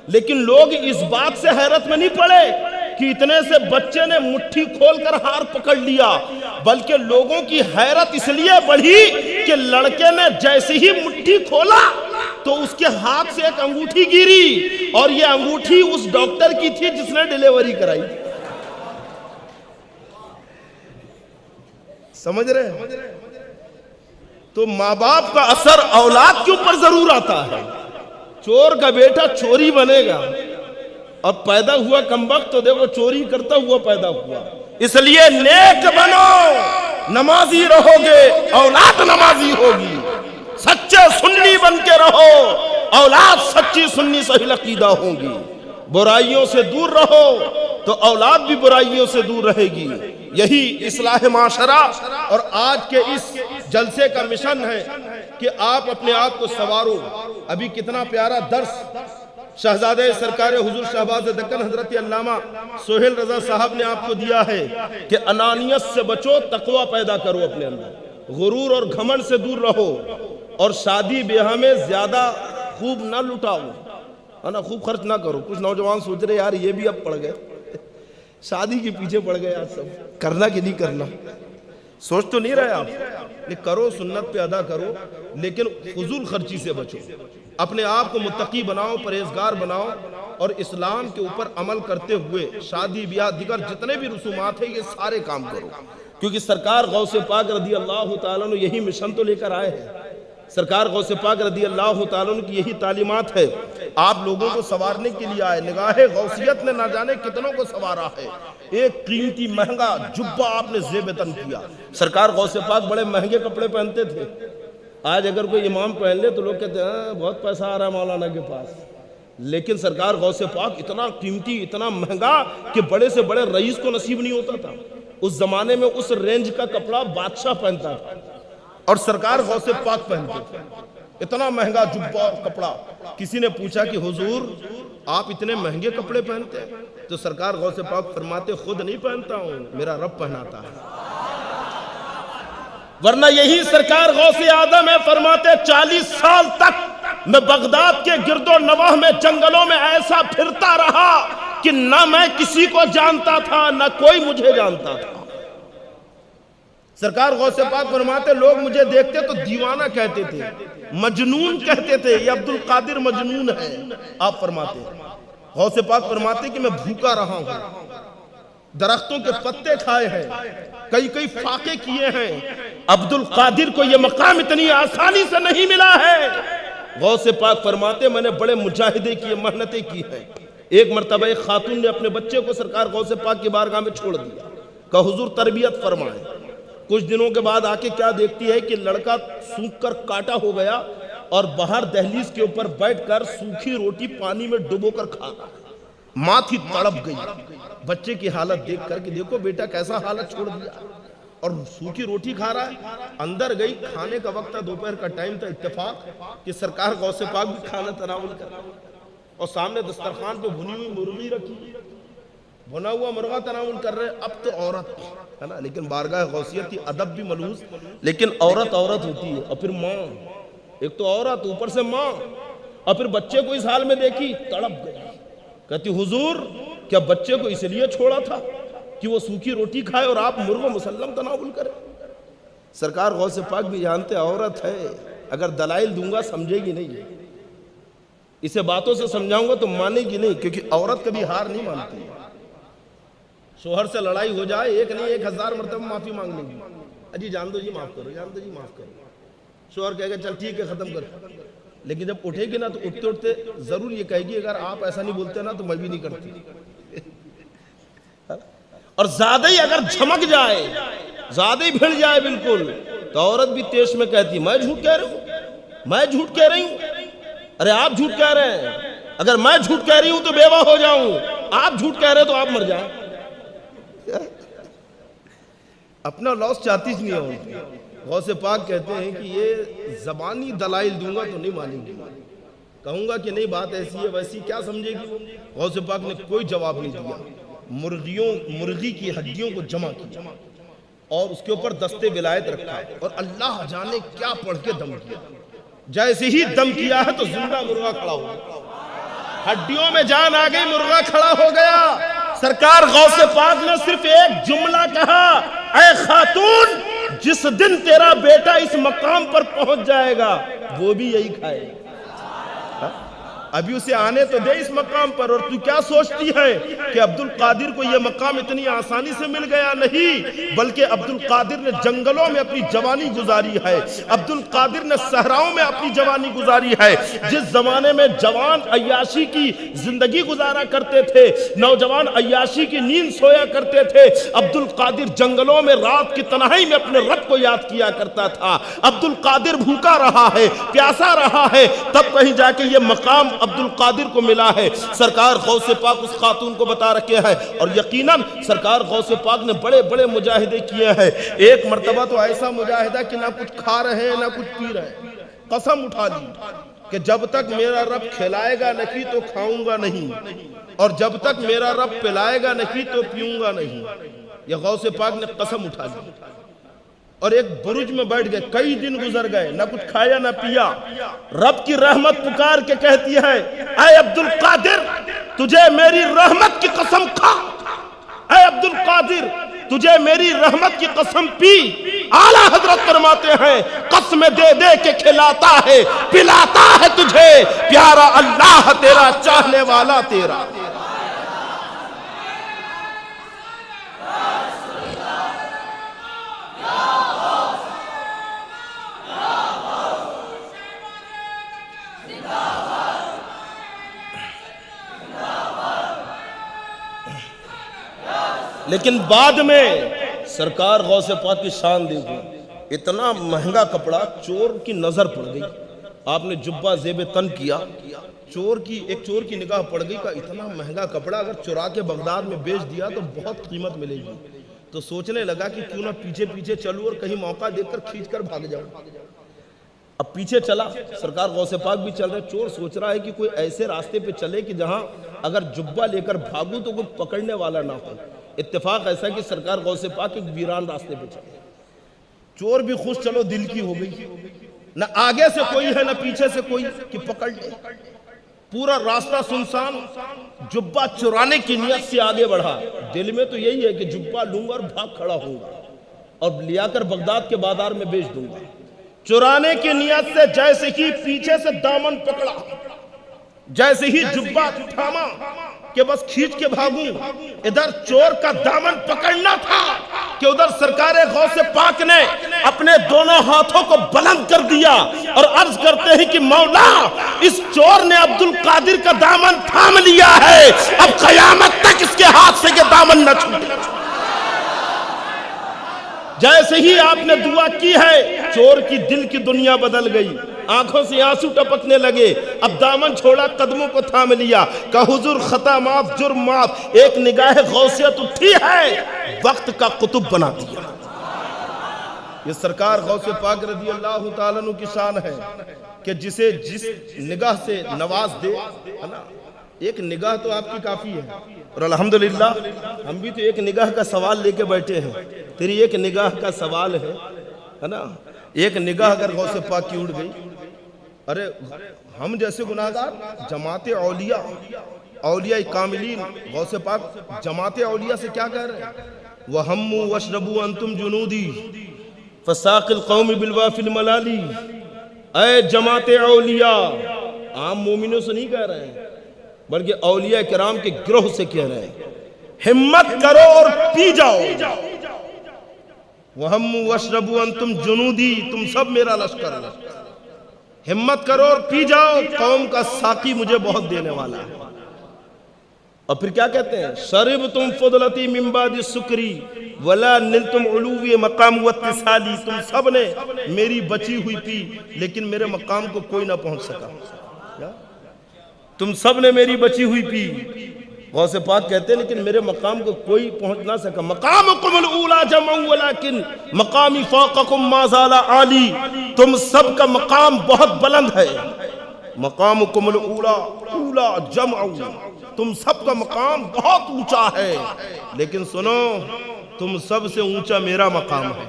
لیکن لوگ اس بات سے حیرت میں نہیں پڑے کہ اتنے سے بچے نے مٹھی کھول کر ہار پکڑ لیا, بلکہ لوگوں کی حیرت اس لیے بڑھی کہ لڑکے نے جیسے ہی مٹھی کھولا تو اس کے ہاتھ سے ایک انگوٹھی گری, اور یہ انگوٹھی اس ڈاکٹر کی تھی جس نے ڈیلیوری کرائی. سمجھ رہے ہیں؟ تو ماں باپ کا اثر اولاد کے اوپر ضرور آتا ہے. چور کا بیٹا چوری بنے گا, اور پیدا ہوا کمبخت تو دیکھو چوری کرتا ہوا پیدا ہوا. اس لیے نیک بنو, نمازی رہو گے, اولاد نمازی ہوگی. سچے سنی بن کے رہو, اولاد سچی سنی صحیح عقیدہ ہوں گی. برائیوں سے دور رہو تو اولاد بھی برائیوں سے دور رہے گی. یہی اصلاح معاشرہ اور آج کے اس جلسے کا مشن ہے کہ آپ اپنے آپ کو سنوارو. ابھی کتنا پیارا درس شہزادہ سرکار حضور شہباز دکن حضرت علامہ سہیل رضا صاحب نے آپ کو دیا ہے کہ انانیت سے بچو, تقوی پیدا کرو اپنے اندر, غرور اور گھمنڈ سے دور رہو, اور شادی بیاہ میں زیادہ خوب نہ لٹاؤ, ہے نا, خوب خرچ نہ کرو. کچھ نوجوان سوچ رہے یار یہ بھی اب پڑ گئے, شادی کے پیچھے پڑ گئے آج سب, کرنا کہ نہیں کرنا سوچ تو نہیں رہے آپ. کرو, سنت پہ ادا کرو, لیکن فضول خرچی سے بچو. اپنے آپ کو متقی بناؤ, پرہیزگار بناؤ, اور اسلام کے اوپر عمل کرتے ہوئے شادی بیاہ دیگر جتنے بھی رسومات ہیں یہ سارے کام کرو. کیونکہ سرکار غوث پاک رضی اللہ تعالیٰ نے یہی مشن تو لے کر آئے ہیں. سرکار غوث پاک رضی اللہ تعالیٰ عنہ کی یہی تعلیمات ہے، آپ لوگوں کو سوارنے کے لیے آئے، نگاہ غوثیت نے نہ جانے کتنوں کو سوارا ہے، ایک قیمتی مہنگا جبہ آپ نے زیب تن کیا۔ سرکار غوث پاک بڑے مہنگے کپڑے پہنتے تھے، آج اگر کوئی امام پہن لے تو لوگ کہتے ہیں بہت پیسہ آ رہا ہے مولانا کے پاس، لیکن سرکار غوث پاک اتنا قیمتی اتنا مہنگا کہ بڑے سے بڑے رئیس کو نصیب نہیں ہوتا تھا۔ اس زمانے میں اس رینج کا کپڑا بادشاہ پہنتا تھا اور سرکار غوث پاک پہنتے تھے، اتنا مہنگا جبہ اور کپڑا۔ کسی نے پوچھا کہ حضور آپ اتنے مہنگے کپڑے پہنتے ہیں؟ تو سرکار غوث پاک فرماتے خود نہیں پہنتا ہوں، میرا رب پہناتا ہے۔ ورنہ یہی سرکار غوث اعظم ہے، فرماتے 40 سال تک میں بغداد کے گرد و نواح میں جنگلوں میں ایسا پھرتا رہا کہ نہ میں کسی کو جانتا تھا نہ کوئی مجھے جانتا تھا۔ سرکار غوث پاک فرماتے لوگ مجھے دیکھتے تو دیوانہ کہتے تھے، مجنون کہتے تھے، یہ عبد القادر مجنون ہے۔ آپ فرماتے غوث پاک فرماتے کہ میں بھوکا رہا ہوں، درختوں کے پتے کھائے ہیں، کئی فاقے کیے ہیں، عبد القادر کو یہ مقام اتنی آسانی سے نہیں ملا ہے۔ غوث پاک فرماتے میں نے بڑے مجاہدے کیے، محنتیں کی ہیں۔ ایک مرتبہ ایک خاتون نے اپنے بچے کو سرکار غوث پاک کی بارگاہ میں چھوڑ دیا، کہا حضور تربیت فرمائیں۔ کچھ دنوں کے بعد آ کے کیا دیکھتی ہے کہ لڑکا سوکھ کر کاٹا ہو گیا اور باہر دہلیز کے اوپر بیٹھ کر سوکھی روٹی پانی میں ڈبو کر کھا رہا ہے۔ ماں تھی تڑپ گئی بچے کی حالت دیکھ کر کہ دیکھو بیٹا کیسا حالت چھوڑ دیا، اور سوکھی روٹی کھا رہا ہے۔ اندر گئی، کھانے کا وقت تھا، دوپہر کا ٹائم تھا، اتفاق کہ سرکار غوث پاک بھی کھانا تناول کر رہا اور سامنے دسترخوان پہ بھنی ہوئی مرغی رکھی، بھنا ہوا مرغا تناول کر رہے۔ اب تو عورت ہے نا، لیکن بارگاہ غوثیت تھی، ادب بھی ملحوظ، لیکن عورت ہوتی ہے، اور پھر ماں، ایک تو عورت اوپر سے ماں، اور پھر بچے کو اس حال میں دیکھی تڑپ گئی، کہتی حضور کیا بچے کو اس لیے چھوڑا تھا کہ وہ سوکھی روٹی کھائے اور آپ مرغ و مسلم تناول کریں؟ سرکار غوث پاک بھی جانتے عورت ہے، اگر دلائل دوں گا سمجھے گی نہیں، اسے باتوں سے سمجھاؤں گا تو مانے گی نہیں، کیونکہ عورت کبھی ہار نہیں مانتی۔ شوہر سے لڑائی ہو جائے ایک نہیں 1000 مرتبہ معافی مانگ لیں گی، اجی جان دو جی معاف کرو، جان دو جی معاف کرو۔ شوہر کہے گا چل ٹھیک ہے ختم کر، لیکن جب اٹھے گی نا تو اٹھتے اٹھتے ضرور یہ کہے گی اگر آپ ایسا نہیں بولتے نا تو میں بھی نہیں کرتی۔ اور زیادہ ہی اگر جھمک جائے، زیادہ ہی بھڑ جائے بالکل، تو عورت بھی تیش میں کہتی میں جھوٹ کہہ رہی ہوں، میں جھوٹ کہہ رہی ہوں۔ ارے آپ جھوٹ کہہ رہے ہیں، اگر میں جھوٹ کہہ رہی ہوں تو بیوہ ہو جاؤں، آپ جھوٹ کہہ رہے تو آپ مر جائیں۔ اپنا لاس چاہتی نہیں ہوتی۔ غوث پاک کہتے ہیں کہ یہ زبانی دلائل دوں گا تو نہیں مانیں گی، کہوں گا کہ نہیں بات ایسی ہے ویسی کیا سمجھے گی؟ غوث پاک نے کوئی جواب نہیں دیا، مرغی کی ہڈیوں کو جمع کیا اور اس کے اوپر دستے ولایت رکھا اور اللہ جانے کیا پڑھ کے دم کیا۔ جیسے ہی دم کیا ہے تو زندہ مرغا کھڑا ہو گیا، ہڈیوں میں جان آ گئی، مرغا کھڑا ہو گیا۔ سرکار غوث پاک نے صرف ایک جملہ کہا، اے خاتون جس دن تیرا بیٹا اس مقام پر پہنچ جائے گا وہ بھی یہی کھائے گا۔ ابھی اسے آنے تو دے اس مقام پر، اور تو کیا سوچتی ہے کہ عبد القادر کو یہ مقام اتنی آسانی سے مل گیا؟ نہیں، بلکہ عبد القادر نے جنگلوں میں اپنی جوانی گزاری ہے، عبد القادر نے صحراؤں میں اپنی جوانی گزاری ہے۔ جس زمانے میں جوان عیاشی کی زندگی گزارا کرتے تھے، نوجوان عیاشی کی نیند سویا کرتے تھے، عبد القادر جنگلوں میں رات کی تنہائی میں اپنے رب کو یاد کیا کرتا تھا۔ عبد القادر بھوکا رہا ہے، پیاسا رہا ہے، تب کہیں جا کے یہ مقام عبد القادر کو ملا ہے۔ سرکار غوث پاک اس خاتون کو بتا رکھے ہیں، اور یقیناً سرکار غوث پاک نے بڑے بڑے مجاہدے کیے ہیں۔ ایک مرتبہ تو ایسا مجاہدہ کہ نہ کچھ کھا رہے ہیں نہ کچھ پی رہے ہیں، قسم اٹھا لی کہ جب تک میرا رب کھلائے گا نہیں تو کھاؤں گا نہیں، اور جب تک میرا رب پلائے گا نہیں تو پیوں گا نہیں۔ یہ غوث پاک نے قسم اٹھا لی اور ایک برج میں بیٹھ گئے، کئی دن گزر گئے، نہ کچھ کھایا نہ پیا۔ رب کی رحمت پکار کے کہتی ہے، اے عبد القادر تجھے میری رحمت کی قسم کھا، اے عبد القادر تجھے میری رحمت کی قسم پی۔ اعلیٰ حضرت فرماتے ہیں قسم دے دے کے کھلاتا ہے پلاتا ہے تجھے، پیارا اللہ تیرا چاہنے والا تیرا۔ لیکن بعد میں سرکار غوث پاک کی شان دیکھو، اتنا مہنگا کپڑا، چور کی نظر پڑ گئی، آپ نے جبہ زیب تن کیا، ایک چور کی نگاہ پڑ گئی کہ اتنا مہنگا کپڑا اگر چرا کے بغداد میں بیچ دیا تو بہت قیمت ملے گی، تو سوچنے لگا کہ کیوں نہ پیچھے پیچھے چلوں اور کہیں موقع دیکھ کر کھینچ کر بھاگ جاؤں۔ اب پیچھے چلا، سرکار غوث پاک بھی چل رہے، چور سوچ رہا ہے کہ کوئی ایسے راستے پہ چلے کہ جہاں اگر جبہ لے کر بھاگوں تو کوئی پکڑنے والا نہ ہو۔ اتفاق ایسا کہ سرکار غوث پاک ایک ویران راستے پہ چلے، چور بھی خوش، چلو دل کی ہو گئی، نہ آگے سے کوئی ہے نہ پیچھے سے کوئی کہ پکڑ لے، پورا راستہ سنسان، جبہ چرانے کی نیت سے آگے بڑھا، دل میں تو یہی ہے کہ جبہ لوں گا اور بھاگ کھڑا ہوں گا اور لیا کر بغداد کے بازار میں بیچ دوں گا۔ چرانے کی نیت سے جیسے ہی پیچھے سے دامن پکڑا، جیسے ہی جبہ تھاما کہ بس کھینچ کے بھاگوں، ادھر چور کا دامن پکڑنا تھا کہ ادھر سرکار غوث پاک نے اپنے دونوں ہاتھوں کو بلند کر دیا اور عرض کرتے ہیں کہ مولا، اس چور نے عبد القادر کا دامن تھام لیا ہے، اب قیامت تک اس کے ہاتھ سے یہ دامن نہ چھوٹے۔ جیسے ہی آپ نے دعا کی ہے، چور کی دل کی دنیا بدل گئی، آنکھوں سے آنسو ٹپکنے لگے، اب دامن چھوڑا، قدموں کو تھام لیا، کہ حضور خطا معاف، جرم معاف، ایک نگاہ غوثیت اٹھی ہے، وقت کا قطب بنا دیا۔ یہ سرکار غوث پاک رضی اللہ تعالیٰ عنہ کی شان ہے کہ جسے جس نگاہ سے نواز دے، ایک نگاہ تو آپ کی کافی ہے، اور الحمدللہ ہم بھی تو ایک نگاہ کا سوال لے کے بیٹھے ہیں، تیری ایک نگاہ کا سوال ہے نا، ایک نگاہ اگر غوث پاک کی اڑ گئی، ارے ہم جیسے گناہگار، جماعت اولیاء، اولیاء کاملین، غوث پاک جماعت اولیاء سے کیا کہہ رہے ہیں؟ وَهَمُّوا وَاشْرَبُوا أَنْتُمْ جُنُودِي فَسَاقِ الْقَوْمِ بِالْوَافِ الْمَلَالِي، اے جماعت اولیاء، عام مومنوں سے نہیں کہہ رہے ہیں بلکہ اولیاء کرام کے گروہ سے کہہ رہے ہیں، ہمت کرو اور پی جاؤ، وَهَمُّوا وَاشْرَبُوا أَنْتُمْ جُنُودِي، تم سب میرا لشکر ہو، ہمت کرو اور پی جاؤ، قوم کا ساقی مجھے بہت دینے والا ہے۔ اور پھر کیا کہتے ہیں؟ شربتم فضلتی من بعد سکری ولا نلتم علوی مقام واتصالی، تم سب نے میری بچی ہوئی پی لیکن میرے مقام کو کوئی نہ پہنچ سکا، تم سب نے میری بچی ہوئی پی، غوث پاک کہتے ہیں لیکن میرے مقام کو کوئی پہنچ نہ سکا، مقامکم الاولا جمع ولیکن مقامی فوقکم ما زال عالی، تم سب کا مقام بہت بلند ہے، مقامکم الاولا، اولا جمع، تم سب کا مقام بہت اونچا ہے، لیکن سنو تم سب سے اونچا میرا مقام ہے۔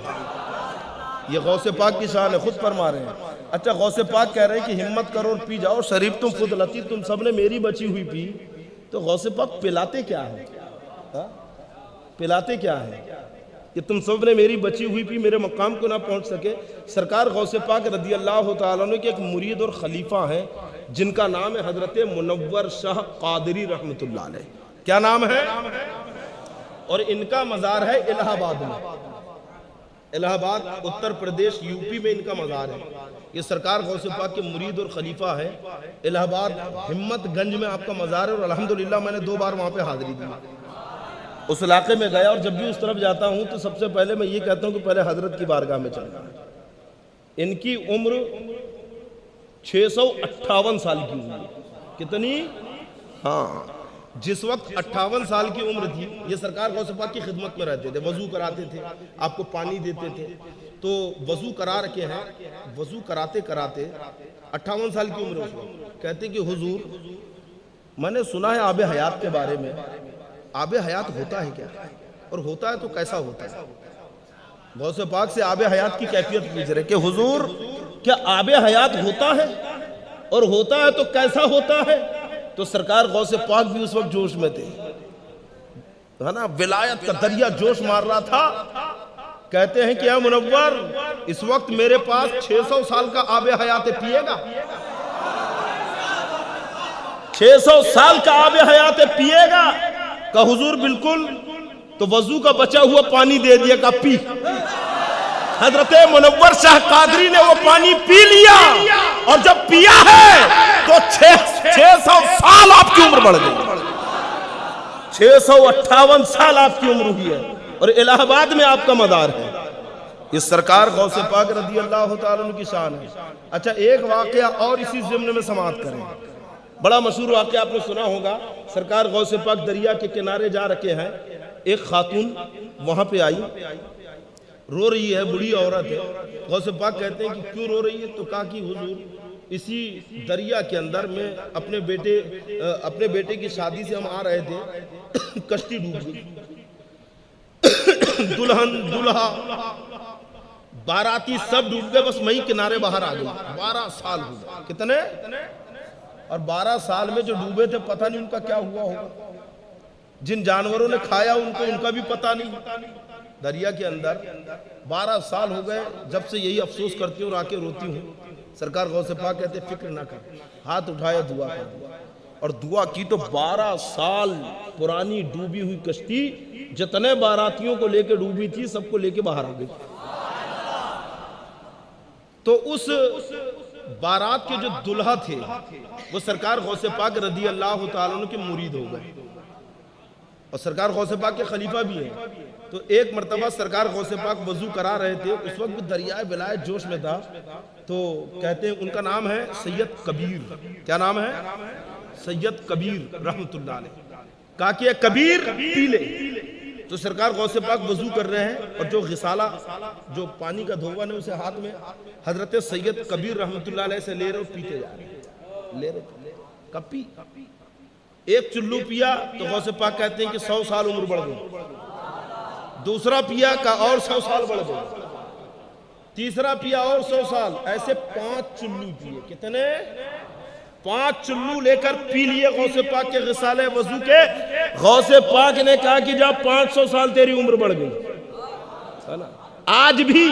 یہ غوث پاک کی شان ہے، خود فرما رہے ہیں۔ اچھا غوث پاک کہہ رہے ہیں کہ ہمت کرو اور پی جاؤ، شریف تم فضلتی، تم سب نے میری بچی ہوئی پی، تو غوث پاک پلاتے کیا ہے؟ پلاتے کیا ہے کہ تم سب نے میری بچی ہوئی پی، میرے مقام کو نہ پہنچ سکے؟ سرکار غوث پاک رضی اللہ تعالیٰ عنہ کے ایک مرید اور خلیفہ ہیں جن کا نام ہے حضرت منور شاہ قادری رحمت اللہ علیہ۔ کیا نام ہے؟ اور ان کا مزار ہے الہ آباد میں، الہ آباد اتر پردیش یوپی میں ان کا مزار ہے۔ یہ سرکار غوث پاک کے مرید اور خلیفہ ہے، الہ آباد ہمت گنج میں آپ کا مزار ہے، اور الحمدللہ میں نے 2 بار وہاں پہ حاضری دی، اس علاقے میں گیا، اور جب بھی اس طرف جاتا ہوں تو سب سے پہلے میں یہ کہتا ہوں کہ پہلے حضرت کی بارگاہ میں چلنا ہے۔ ان کی عمر 658 سال کی ہوئی ہے، کتنی؟ ہاں، جس وقت 58 سال کی عمر تھی یہ سرکار غوث پاک کی خدمت میں رہتے تھے، وضو کراتے تھے، آپ کو پانی دیتے تھے، تو وضو کرا رکھے ہیں، وضو کراتے کراتے 58 سال کی عمر ہے اس وقت، کہتے کہ حضور میں نے سنا ہے آب حیات کے بارے میں، آب حیات ہوتا ہے کیا؟ اور ہوتا ہے تو کیسا ہوتا ہے؟ غوث پاک سے آب حیات کی کیفیت پوچھ رہے کہ حضور کیا آب حیات ہوتا ہے؟ اور ہوتا ہے تو کیسا ہوتا ہے؟ تو سرکار غوث پاک بھی اس وقت جوش میں تھے، ہے نا، ولایت کا دریا جوش مار رہا تھا۔ کہتے ہیں کہ اے منور، اس وقت میرے پاس 600 سال کا آب حیات پیے گا؟ 600 سال کا آب حیات پیے گا؟ کہ حضور بالکل، تو وضو کا بچا ہوا پانی دے دیا، کہ پی۔ حضرت منور شاہ قادری نے وہ پانی پی لیا، اور جب پیا ہے تو 600 سال آپ کی عمر بڑھ گئی۔ 658 سال آپ کی عمر ہوئی ہے اور الہ آباد میں آپ کا مدار ہے. یہ سرکار غوث پاک رضی اللہ تعالیٰ عنہ کی شان ہے. اچھا ایک واقعہ اور اسی ضمن میں سماعت کریں. بڑا مشہور واقعہ آپ نے سنا ہوگا. سرکار غوث پاک دریا کے کنارے جا رکھے ہیں. ایک خاتون وہاں پہ آئی, رو رہی ہے, بڑی عورت ہے. غوث پاک کہتے ہیں کہ کیوں رو رہی ہے؟ تو کہا کہ حضور اسی دریا کے اندر میں اپنے بیٹے کی شادی سے ہم آ رہے تھے, کشتی ڈوب گئی, دلہن دلہا باراتی سب ڈوب گئے, بس میں ہی کنارے باہر آ گئی. 12 سال ہو گئے. کتنے؟ اور 12 سال میں جو ڈوبے تھے پتہ نہیں ان کا کیا ہوا ہوگا. جن جانوروں نے کھایا ان کا بھی پتہ نہیں. دریا کے اندر 12 سال ہو گئے جب سے یہی افسوس کرتی ہوں اور آ کے روتی ہوں. سرکار غوث پاک کہتے فکر نہ کر, ہاتھ اٹھایا دعا کر, اور دعا کی تو 12 سال پرانی ڈوبی ہوئی کشتی جتنے باراتیوں کو لے کے ڈوبی تھی سب کو لے کے باہر آ گئی. تو اس بارات کے جو دلہا تھے وہ سرکار غوث پاک رضی اللہ تعالیٰ عنہ کے مرید ہو گئے, اور سرکار غوث پاک کے خلیفہ بھی ہیں. تو ایک مرتبہ سرکار غوث پاک وضو کرا رہے تھے, اس وقت بھی دریائے ولایت جوش میں تھا. تو کہتے ہیں ان کا نام ہے سید کبیر. کیا نام ہے؟ سید کبیر رحمت اللہ علیہ. کہا کہ کبیر پی لے. تو سرکار غوث پاک وضو کر رہے ہیں اور جو غسالہ جو پانی کا دھوون ہے اسے ہاتھ میں حضرت سید کبیر رحمت اللہ علیہ سے لے رہے اور پیتے جا رہے. کب پی؟ ایک چلو پیا تو غوث پاک کہتے ہیں کہ 100 سال عمر بڑھ گئی. دوسرا پیا کا اور 100 سال بڑھ گئی. تیسرا پیا اور 100 سال. ایسے 5 چلو پیے. کتنے؟ 5 چلو لے کر پی لیے غوث پاک کے غسالے وضو کے. غوث پاک نے کہا کہ جب 500 سال تیری عمر بڑھ گئی. آج بھی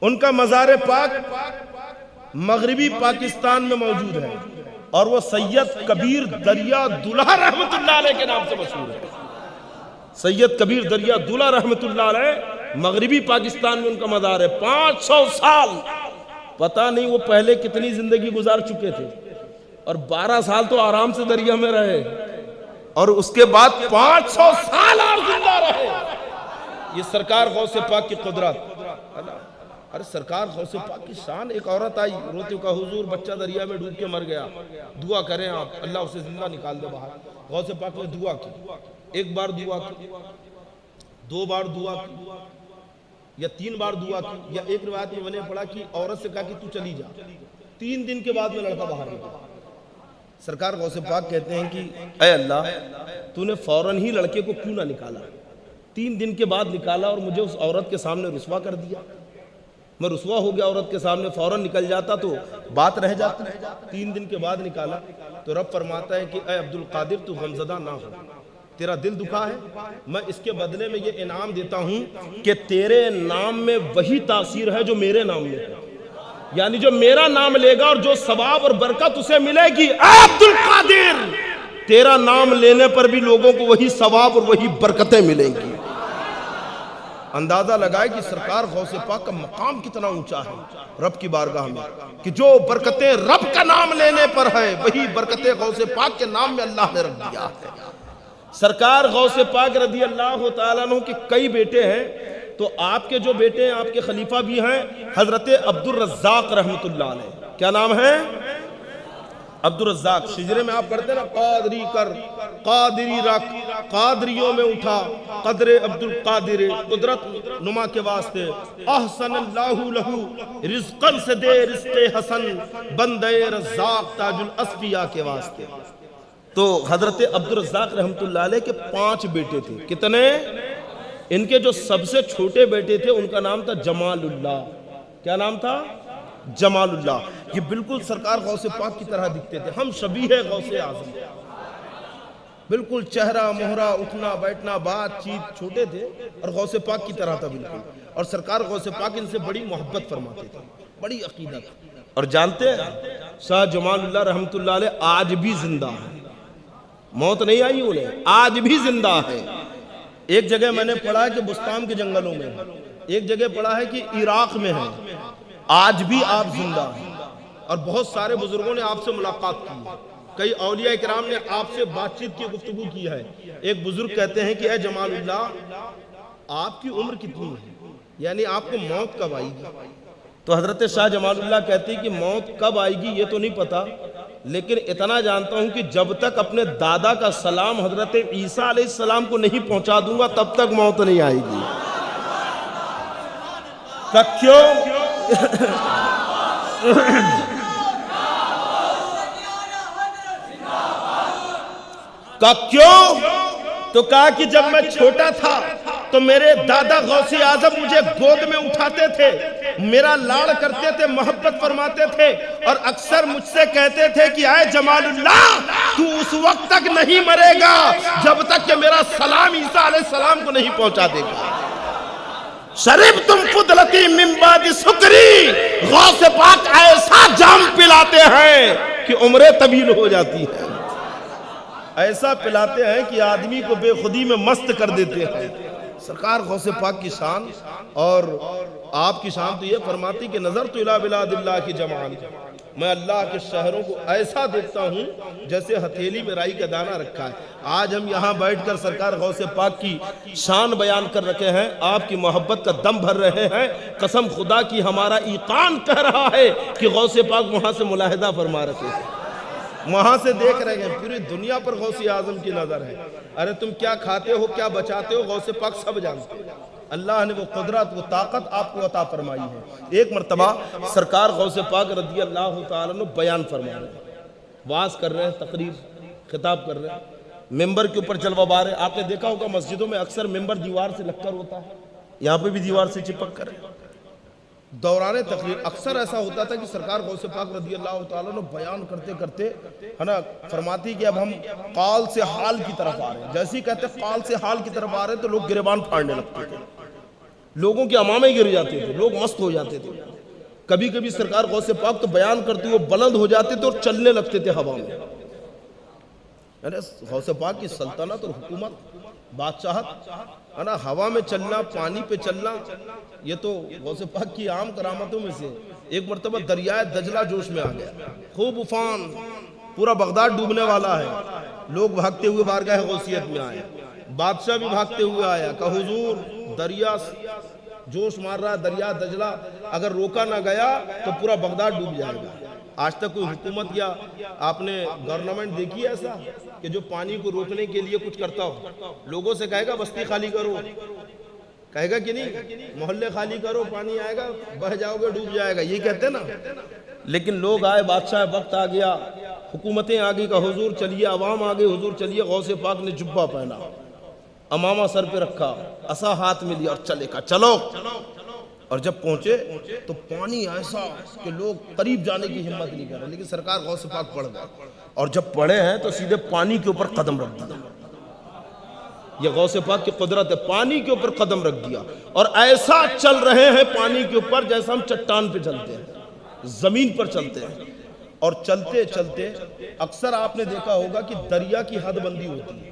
ان کا مزار پاک مغربی پاکستان میں موجود ہے اور وہ سید کبیر دریا دلہا رحمت اللہ علیہ کے نام سے مشہور ہے. سید کبیر دریا دلہا رحمت اللہ علیہ مغربی پاکستان میں ان کا مزار ہے. 500 سال. پتہ نہیں وہ پہلے کتنی زندگی گزار چکے تھے, اور 12 سال تو آرام سے دریا میں رہے, اور اس کے بعد 500 سال اور زندہ رہے. یہ سرکار غوث پاک کی قدرت. ارے سرکار غوث پاک کی شان. ایک عورت آئی روتی کا حضور بچہ دریا میں ڈوب کے مر گیا, دعا کریں آپ اللہ اسے زندہ نکال دے باہر. غوث پاک نے دعا کی. ایک بار دعا کی, 2 بار دعا کی, یا 3 بار دعا کی, یا ایک روایت میں میں نے پڑھا کہ عورت سے کہا کہ تو چلی جا. 3 دن کے بعد میں لڑکا باہر نکلا. سرکار غوث پاک کہتے ہیں کہ اے اللہ تو نے فوراً ہی لڑکے کو کیوں نہ نکالا؟ 3 دن کے بعد نکالا اور مجھے اس عورت کے سامنے رسوا کر دیا. میں رسوا ہو گیا عورت کے سامنے. فوراً نکل جاتا تو بات رہ جاتی. 3 دن کے بعد نکالا تو رب فرماتا ہے کہ اے عبد القادر تو غمزدہ نہ ہو, تیرا دل دکھا ہے, میں اس کے بدلے میں یہ انعام دیتا ہوں کہ تیرے نام میں وہی تاثیر ہے جو میرے نام میں ہے. یعنی جو میرا نام لے گا اور جو ثواب اور برکت اسے ملے گی, اے عبد القادر تیرا نام لینے پر بھی لوگوں کو وہی ثواب اور وہی برکتیں ملیں گی. اندازہ لگائے کہ سرکار غوث پاک کا مقام کتنا اونچا ہے رب کی بارگاہ میں, کہ جو برکتیں رب کا نام لینے پر ہے وہی برکتیں غوث پاک کے نام میں اللہ نے رکھ دیا ہے. سرکار غوث پاک رضی اللہ تعالیٰ عنہ کے کئی بیٹے ہیں. تو آپ کے جو بیٹے ہیں آپ کے خلیفہ بھی ہیں حضرت عبد الرزاق رحمت اللہ علیہ. کیا نام ہے؟ عبد الرزاق. شجرے میں آپ پڑھتے ہیں نا قادری کر قادری رکھ, قادریوں میں اٹھا قدر عبد القادر, قدرت نما کے واسطے, احسن اللہ لہو رزقن سے دے رزق حسن, بندے رزاق تاج الاسفیاء کے واسطے. تو حضرت عبد الرزاق رحمت اللہ علیہ کے 5 بیٹے تھے. کتنے؟ ان کے جو سب سے چھوٹے بیٹے تھے ان کا نام تھا جمال اللہ. کیا نام تھا؟ جمال اللہ. یہ بالکل سرکار غوث پاک کی طرح دکھتے تھے. ہم شبیہ غوث اعظم, بالکل چہرہ مہرہ اٹھنا بیٹھنا بات چیت چھوٹے تھے اور غوث پاک کی طرح تھا بالکل. اور سرکار غوث پاک ان سے بڑی محبت فرماتے تھے, بڑی عقیدت. اور جانتے ہیں شاہ جمال اللہ رحمت اللہ علیہ آج بھی زندہ ہیں, موت نہیں آئی انہیں, آج بھی زندہ ہے. ایک جگہ میں نے پڑھا ہے کہ بستان کے جنگلوں میں, ایک جگہ پڑھا ہے کہ عراق میں ہے. آج بھی آپ زندہ ہیں اور بہت سارے بزرگوں نے آپ سے ملاقات کی. کئی اولیاء کرام نے آپ سے بات چیت کی گفتگو کی ہے. ایک بزرگ کہتے ہیں کہ اے جمال اللہ آپ کی عمر کتنی ہے، یعنی آپ کو موت کب آئے گی؟ تو حضرت شاہ جمال اللہ کہتے ہیں کہ موت کب آئے گی یہ تو نہیں پتا، لیکن اتنا جانتا ہوں کہ جب تک اپنے دادا کا سلام حضرت عیسیٰ علیہ السلام کو نہیں پہنچا دوں گا تب تک موت نہیں آئے گی. کیوں؟ کیوں؟ تو کہا کہ جب میں چھوٹا تھا تو میرے دادا غوث اعظم مجھے گود میں اٹھاتے تھے، میرا لاڑ کرتے تھے، محبت فرماتے تھے، اور اکثر مجھ سے کہتے تھے کہ اے جمال اللہ تو اس وقت تک نہیں مرے گا جب تک کہ میرا سلام عیسیٰ علیہ السلام کو نہیں پہنچا دے گا. شربتم فضلتی من بعد سکری، غوث پاک ایسا جام پلاتے ہیں کہ عمریں طویل ہو جاتی ہیں، ایسا پلاتے ہیں کہ آدمی کو بے خودی میں مست کر دیتے ہیں. سرکار غوث پاک کی شان اور آپ کی شان تو یہ فرماتی کہ نظر تو الی بلاد اللہ کی جمال، میں اللہ کے شہروں کو ایسا دیکھتا ہوں جیسے ہتھیلی میں رائی کا دانہ رکھا ہے. آج ہم یہاں بیٹھ کر سرکار غوث پاک کی شان بیان کر رکھے ہیں، آپ کی محبت کا دم بھر رہے ہیں. قسم خدا کی ہمارا ایقان کہہ رہا ہے کہ غوث پاک وہاں سے ملاحظہ فرما رکھے ہیں، وہاں سے دیکھ رہے ہیں. پوری دنیا پر غوث اعظم کی نظر ہے. ارے تم کیا کھاتے ہو، کیا بچاتے ہو، غوث پاک سب جانتے ہیں. اللہ نے وہ قدرت، وہ طاقت آپ کو عطا فرمائی ہے. ایک مرتبہ سرکار غوث پاک رضی اللہ تعالیٰ عنہ بیان فرما رہے ہیں، واعظ کر رہے ہیں، تقریر خطاب کر رہے ہیں، ممبر کے اوپر جلوہ بار ہے. آپ نے دیکھا ہوگا مسجدوں میں اکثر ممبر دیوار سے لگ کر ہوتا ہے، یہاں پہ بھی دیوار سے چپک کر ہے. دوران تقریر اکثر ایسا ہوتا تھا کہ سرکار غوث پاک رضی اللہ تعالیٰ نے بیان کرتے کرتے ہے نا فرماتی کہ اب ہم قال سے حال کی طرف آ رہے ہیں. جیسے ہی کہتے قال سے حال کی طرف آ رہے ہیں تو لوگ گریبان پھاڑنے لگتے تھے، لوگوں کے امامے گر جاتے تھے، لوگ مست ہو جاتے تھے. کبھی کبھی سرکار غوث پاک تو بیان کرتے ہوئے بلند ہو جاتے تھے اور چلنے لگتے تھے ہوا میں. غوث پاک کی سلطنت اور حکومت، بادشاہت ہے نا، ہوا میں چلنا، پانی پہ چلنا، یہ تو غوث پاک کی عام کرامتوں میں سے. ایک مرتبہ دریائے دجلہ جوش میں آ گیا، خوب افان، پورا بغداد ڈوبنے والا ہے. لوگ بھاگتے ہوئے بارگاہ غوثیت میں آئے، بادشاہ بھی بھاگتے ہوئے آیا کہ حضور دریا جوش مار رہا ہے، دریا دجلہ اگر روکا نہ گیا تو پورا بغداد ڈوب جائے گا. آج تک کوئی حکومت یا آپ نے گورنمنٹ دیکھی ایسا کہ جو پانی کو روکنے کے لیے کچھ کرتا ہو؟ لوگوں سے کہے گا بستی خالی کرو، کہے گا کہ نہیں، محلے خالی کرو، پانی آئے گا، بہ جاؤ گے، ڈوب جائے گا، یہ کہتے نا. لیکن لوگ آئے، بادشاہ وقت آ گیا، حکومتیں آ گئی کہ حضور چلیے، عوام آ گئی، حضور چلیے. غوث پاک نے جبہ پہنا، امامہ سر پہ رکھا، عصا ہاتھ میں لیا اور چلے کا چلو. اور جب پہنچے تو پانی ایسا کہ لوگ قریب جانے کی ہمت نہیں کر رہے، لیکن سرکار غوث پاک پڑ گئے، اور جب پڑے ہیں تو سیدھے پانی کے اوپر قدم رکھ دیا. یہ غوث پاک کی قدرت ہے، پانی کے اوپر قدم رکھ دیا اور ایسا چل رہے ہیں پانی کے اوپر جیسا ہم چٹان پہ چلتے ہیں، زمین پر چلتے ہیں. اور چلتے چلتے اکثر آپ نے دیکھا ہوگا کہ دریا کی حد بندی ہوتی ہے.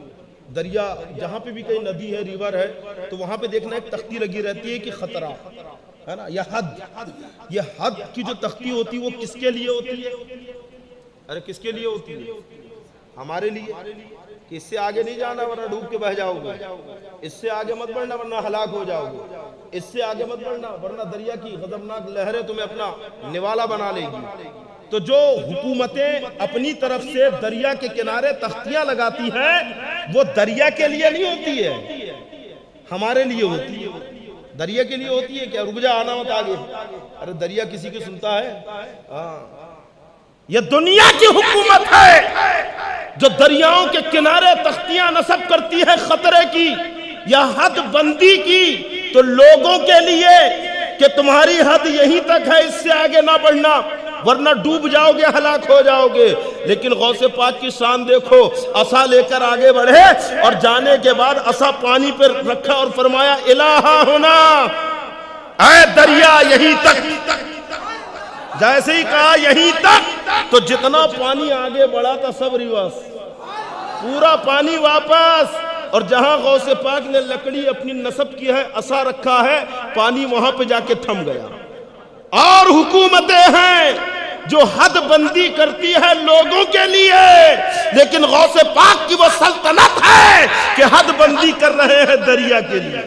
دریا جہاں پہ بھی کہیں ندی ہے، ریور ہے، تو وہاں پہ دیکھنا ایک تختی لگی رہتی ہے کہ خطرہ ہے نا، یہ حد کی جو تختی ہوتی ہے وہ کس کے لیے ہوتی ہے؟ ارے کس کے لیے ہوتی ہے؟ ہمارے لیے، کہ اس سے آگے نہیں جانا ورنہ ڈوب کے بہ جاؤ گے، اس سے آگے مت بڑھنا ورنہ ہلاک ہو جاؤ گے، اس سے آگے مت بڑھنا ورنہ دریا کی غضبناک لہریں تمہیں اپنا نوالا بنا لے گی. تو جو حکومتیں اپنی طرف سے دریا کے کنارے تختیاں لگاتی ہیں وہ دریا کے لیے نہیں ہوتی ہے، ہمارے لیے ہوتی ہے. دریا کے لیے ہوتی ہے کیا؟ رک جا، آنا مت آگے. ارے دریا کسی کی سنتا ہے؟ یہ دنیا کی حکومت ہے جو دریاؤں کے کنارے تختیاں نصب کرتی ہے خطرے کی یا حد بندی کی، تو لوگوں کے لیے کہ تمہاری حد یہیں تک ہے، اس سے آگے نہ بڑھنا ورنہ ڈوب جاؤ گے، ہلاک ہو جاؤ گے. لیکن غوث پاک کی شان دیکھو، عصا لے کر آگے بڑھے اور جانے کے بعد عصا پانی پر رکھا اور فرمایا الہا ہونا، اے دریا یہیں تک. جیسے ہی کہا یہیں تک تو جتنا پانی آگے بڑھا تھا سب ریواس، پورا پانی واپس. اور جہاں غوث پاک نے لکڑی اپنی نصب کی ہے، عصا رکھا ہے، پانی وہاں پہ جا کے تھم گیا. اور حکومتیں ہیں جو حد بندی کرتی ہے لوگوں کے لیے، لیکن غوث پاک کی وہ سلطنت ہے کہ حد بندی کر رہے ہیں دریا کے لیے۔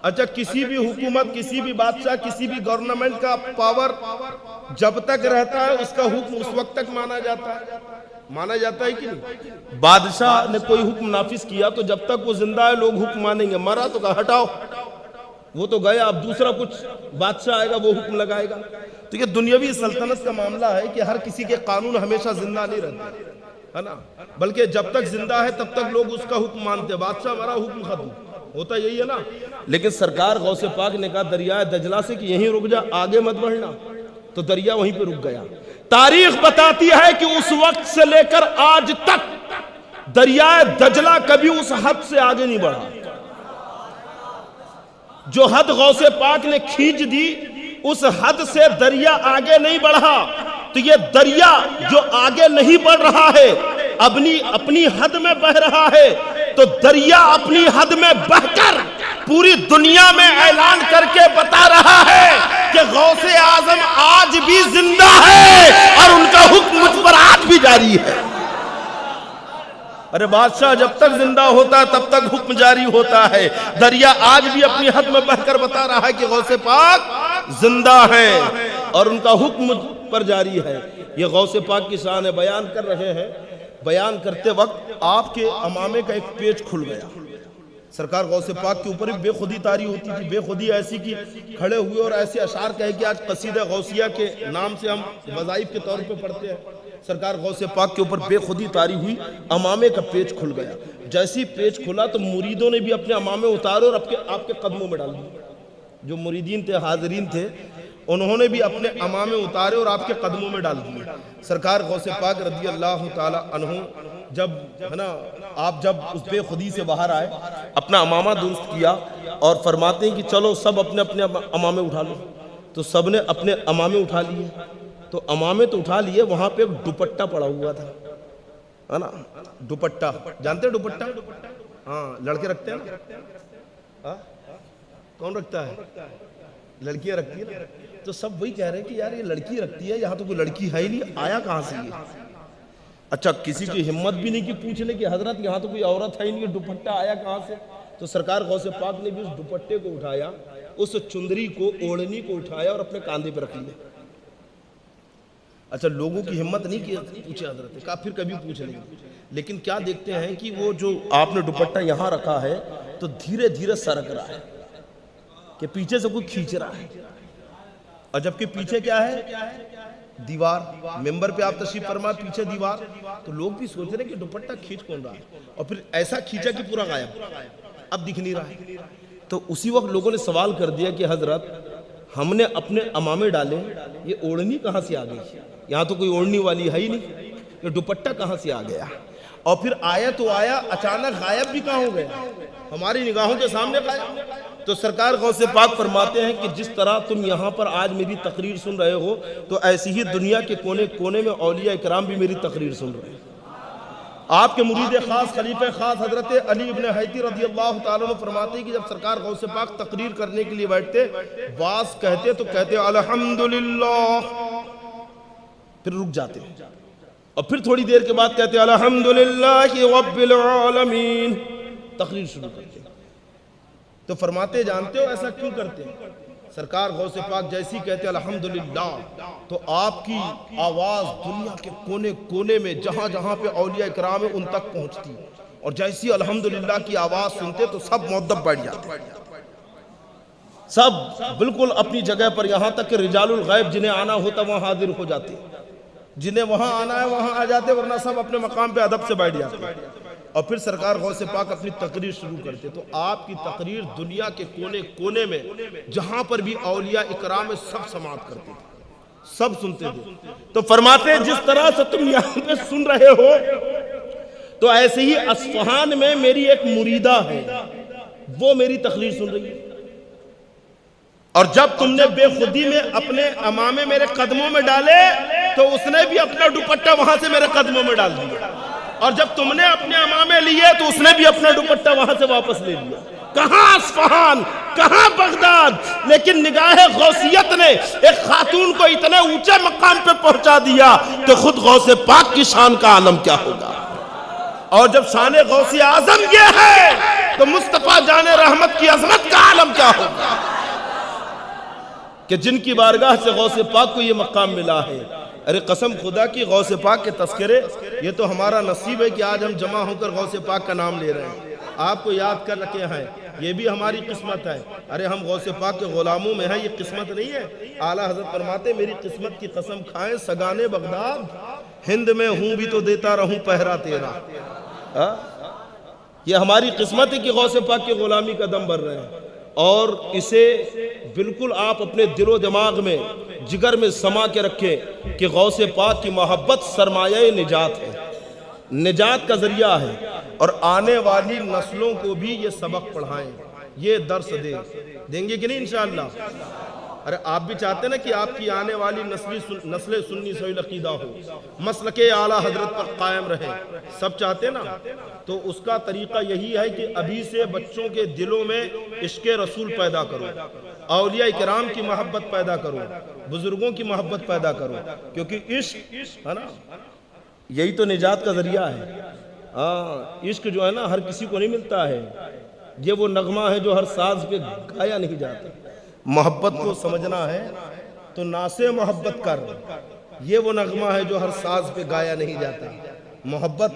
اچھا، کسی بھی حکومت، کسی بھی بادشاہ، کسی بھی گورنمنٹ کا پاور جب تک رہتا ہے اس کا حکم اس وقت تک مانا جاتا ہے کہ نہیں؟ بادشاہ نے کوئی حکم نافذ کیا تو جب تک وہ زندہ ہے لوگ حکم مانیں گے، مرا تو کہا ہٹاؤ، وہ تو گیا، اب دوسرا کچھ بادشاہ آئے گا وہ حکم لگائے گا۔ تو یہ دنیاوی سلطنت کا معاملہ ہے کہ ہر کسی کے قانون ہمیشہ زندہ نہیں رہتے، ہے نا، بلکہ جب تک زندہ ہے تب تک لوگ اس کا حکم مانتے ہیں، بادشاہ مرا حکم ختم، ہوتا یہی ہے نا۔ لیکن سرکار غوث پاک نے کہا دریائے دجلہ سے کہ یہیں رک جا، آگے مت بڑھنا، تو دریا وہیں پہ رک گیا۔ تاریخ بتاتی ہے کہ اس وقت سے لے کر آج تک دریائے دجلہ کبھی اس حد سے آگے نہیں بڑھا۔ جو حد غوث پاک نے کھینچ دی اس حد سے دریا آگے نہیں بڑھا، تو یہ دریا جو آگے نہیں بڑھ رہا ہے اپنی حد میں بہ رہا ہے، تو دریا اپنی حد میں بہ کر پوری دنیا میں اعلان کر کے بتا رہا ہے کہ غوث اعظم آج بھی زندہ ہے اور ان کا حکم مجھ پر آج بھی جاری ہے۔ ارے بادشاہ جب تک زندہ ہوتا ہے تب تک حکم جاری ہوتا ہے، دریا آج بھی اپنی حد میں بہ کر بتا رہا ہے کہ غوث پاک زندہ ہے اور ان کا حکم مجھ پر جاری ہے۔ یہ غوث پاک کی شان ہے، بیان کر رہے ہیں، بیان کرتے وقت آپ کے امامے کا ایک پیج کھل گیا۔ سرکار غوث پاک کے اوپر بے خودی طاری ہوتی تھی، بے خودی ایسی کی کھڑے ہوئے اور ایسے اشعار کہے کہ آج قصیدہ غوثیہ کے نام سے ہم وظائف کے طور پہ پڑھتے ہیں۔ سرکار غوث پاک کے اوپر بے خودی طاری ہوئی، امامے کا پیج کھل گیا۔ جیسی پیج کھلا تو مریدوں نے بھی اپنے امامے اتارے اور آپ کے قدموں میں ڈال دیے۔ جو مریدین تھے، حاضرین تھے، انہوں نے بھی اپنے امامے اتارے اور آپ کے قدموں میں ڈال دیے۔ سرکار غوث پاک رضی اللہ تعالی عنہ جب اس بے خودی سے باہر آئے، اپنا امامہ درست کیا اور فرماتے ہیں کہ چلو سب اپنے اپنے امامے اٹھا لو، تو سب نے اپنے امامے اٹھا لیے۔ تو امامے تو اٹھا لیے، وہاں پہ ایک دوپٹہ پڑا ہوا تھا، ہے نا، دوپٹہ، جانتے ہیں دوپٹہ؟ ہاں، لڑکے رکھتے ہیں نا، کون رکھتا ہے؟ لڑکیاں رکھتی ہیں۔ تو سب وہی کہہ رہے ہیں کہ یار یہ لڑکی رکھتی ہے، یہاں تو کوئی لڑکی ہے ہی نہیں، آیا کہاں سے یہ؟ اچھا، کسی کی ہمت بھی نہیں کہ پوچھنے کہ حضرت یہاں تو کوئی عورت ہے ہی نہیں، دوپٹہ آیا کہاں سے؟ تو سرکار غوث پاک نے بھی اس دوپٹے کو اٹھایا، اس چندری کو، اوڑھنی کو اٹھایا اور اپنے کاندھے پہ رکھ لیا۔ اچھا، لوگوں کی ہمت نہیں کہ پوچھے حضرت نے کہا پھر کبھی پوچھ لیں گے، لیکن کیا دیکھتے ہیں کہ وہ جو آپ نے دوپٹہ یہاں رکھا ہے تو دھیرے دھیرے سرک رہا ہے کہ پیچھے سے کوئی کھینچ رہا ہے، اور جبکہ پیچھے کیا ہے؟ دیوار۔ ممبر پہ آپ تشریف فرما، پیچھے دیوار، تو لوگ بھی سوچ رہے ہیں کہ دوپٹہ کھینچ کون رہا ہے، اور پھر ایسا کھینچا کہ پورا غائب، اب دکھ نہیں رہا ہے۔ تو اسی وقت لوگوں نے سوال کر دیا کہ حضرت ہم نے اپنے امامے ڈالے، یہ اوڑھنی کہاں سے آ گئی؟ یہاں تو کوئی اوڑھنی والی ہے ہی نہیں، یہ دوپٹہ کہاں سے آ گیا؟ اور پھر آیا تو آیا، اچانک غائب بھی کہاں ہو گیا؟ ہماری نگاہوں کے سامنے غائب۔ تو سرکار غوث پاک فرماتے ہیں کہ جس طرح تم یہاں پر آج میری تقریر سن رہے ہو، تو ایسی ہی دنیا کے کونے کونے میں اولیاء اکرام بھی میری تقریر سن رہے ہیں۔ آپ کے مرید خاص، خلیفہ خاص حضرت علی ابن حیدی رضی اللہ تعالیٰ عنہ فرماتے ہیں کہ جب سرکار غوث پاک تقریر کرنے کے لیے بیٹھتے، واز کہتے تو کہتے الحمدللہ، پھر رک جاتے، اور پھر تھوڑی دیر کے بعد کہتے الحمدللہ رب العالمین، تقریر شروع کرتے۔ تو فرماتے جانتے ہو ایسا کیوں کرتے ہیں؟ سرکار غوث پاک جیسی کہتے الحمدللہ تو آپ کی آواز دنیا کے کونے کونے میں جہاں جہاں پہ اولیاء اکرام ہیں ان تک پہنچتی، اور جیسی الحمدللہ کی آواز سنتے تو سب مؤدب بیٹھ جاتے، سب بالکل اپنی جگہ پر، یہاں تک کہ رجال الغیب جنہیں آنا ہوتا وہاں حاضر ہو جاتے، جنہیں وہاں آنا ہے وہاں آ جاتے، ورنہ سب اپنے مقام پہ ادب سے بیٹھ جاتے۔ اور پھر سرکار غوث پاک اپنی تقریر شروع کرتے، تو آپ کی تقریر دنیا کے کونے کونے میں جہاں پر بھی اولیاء اکرام سب سماعت کرتے تھے، سب سنتے تھے۔ تو فرماتے ہیں جس طرح سے تم یہاں پہ سن رہے ہو تو ایسے ہی اصفہان میں میری ایک مریدہ ہے، وہ میری تقریر سن رہی ہے، اور جب تم نے بے خودی میں اپنے امامے میرے قدموں میں ڈالے تو اس نے بھی اپنا دوپٹہ وہاں سے میرے قدموں میں ڈال دیا، اور جب تم نے اپنے امامے لیے تو اس نے بھی اپنا دوپٹہ وہاں سے واپس لے لیا۔ کہاں اصفہان، کہاں بغداد، لیکن نگاہ غوثیت نے ایک خاتون کو اتنے اونچے مقام پہ پہنچا دیا کہ خود غوث پاک کی شان کا عالم کیا ہوگا۔ اور جب شان غوث اعظم یہ ہے تو مصطفیٰ جان رحمت کی عظمت کا عالم کیا ہوگا کہ جن کی بارگاہ سے غوث پاک کو یہ مقام ملا ہے۔ ارے قسم خدا کی، غوث پاک کے تذکرے، یہ تو ہمارا نصیب ہے کہ آج ہم جمع ہو کر غوث پاک کا نام لے رہے ہیں، آپ کو یاد کر رکھے ہیں، یہ بھی ہماری قسمت ہے۔ ارے ہم غوث پاک کے غلاموں میں ہیں، یہ قسمت نہیں ہے۔ اعلیٰ حضرت فرماتے میری قسمت کی قسم کھائیں سگانے بغداد، ہند میں ہوں بھی تو دیتا رہوں پہرا تیرا۔ یہ ہماری قسمت ہے کہ غوث پاک کی غلامی کا دم بھر رہے ہیں، اور اسے بالکل آپ اپنے دل و دماغ میں، جگر میں سما کے رکھیں کہ غوث پاک کی محبت سرمایہ نجات ہے، نجات کا ذریعہ ہے، اور آنے والی نسلوں کو بھی یہ سبق پڑھائیں، یہ درس دیں گے کہ نہیں انشاءاللہ؟ ارے آپ بھی چاہتے ہیں نا کہ آپ کی آنے والی نسل سنی سویل عقیدہ ہو، مسلک اعلیٰ حضرت پر قائم رہے، سب چاہتے ہیں نا؟ تو اس کا طریقہ یہی ہے کہ ابھی سے بچوں کے دلوں میں عشق رسول پیدا کرو، اولیاء کرام کی محبت پیدا کرو، بزرگوں کی محبت پیدا کرو، کیونکہ عشق ہے نا، یہی تو نجات کا ذریعہ ہے۔ عشق جو ہے نا ہر کسی کو نہیں ملتا ہے، یہ وہ نغمہ ہے جو ہر ساز پہ گایا نہیں جاتا۔ محبت کو سمجھنا ہے تو ناسے محبت کر، یہ وہ نغمہ ہے جو ہر ساز پہ گایا نہیں جاتا۔ محبت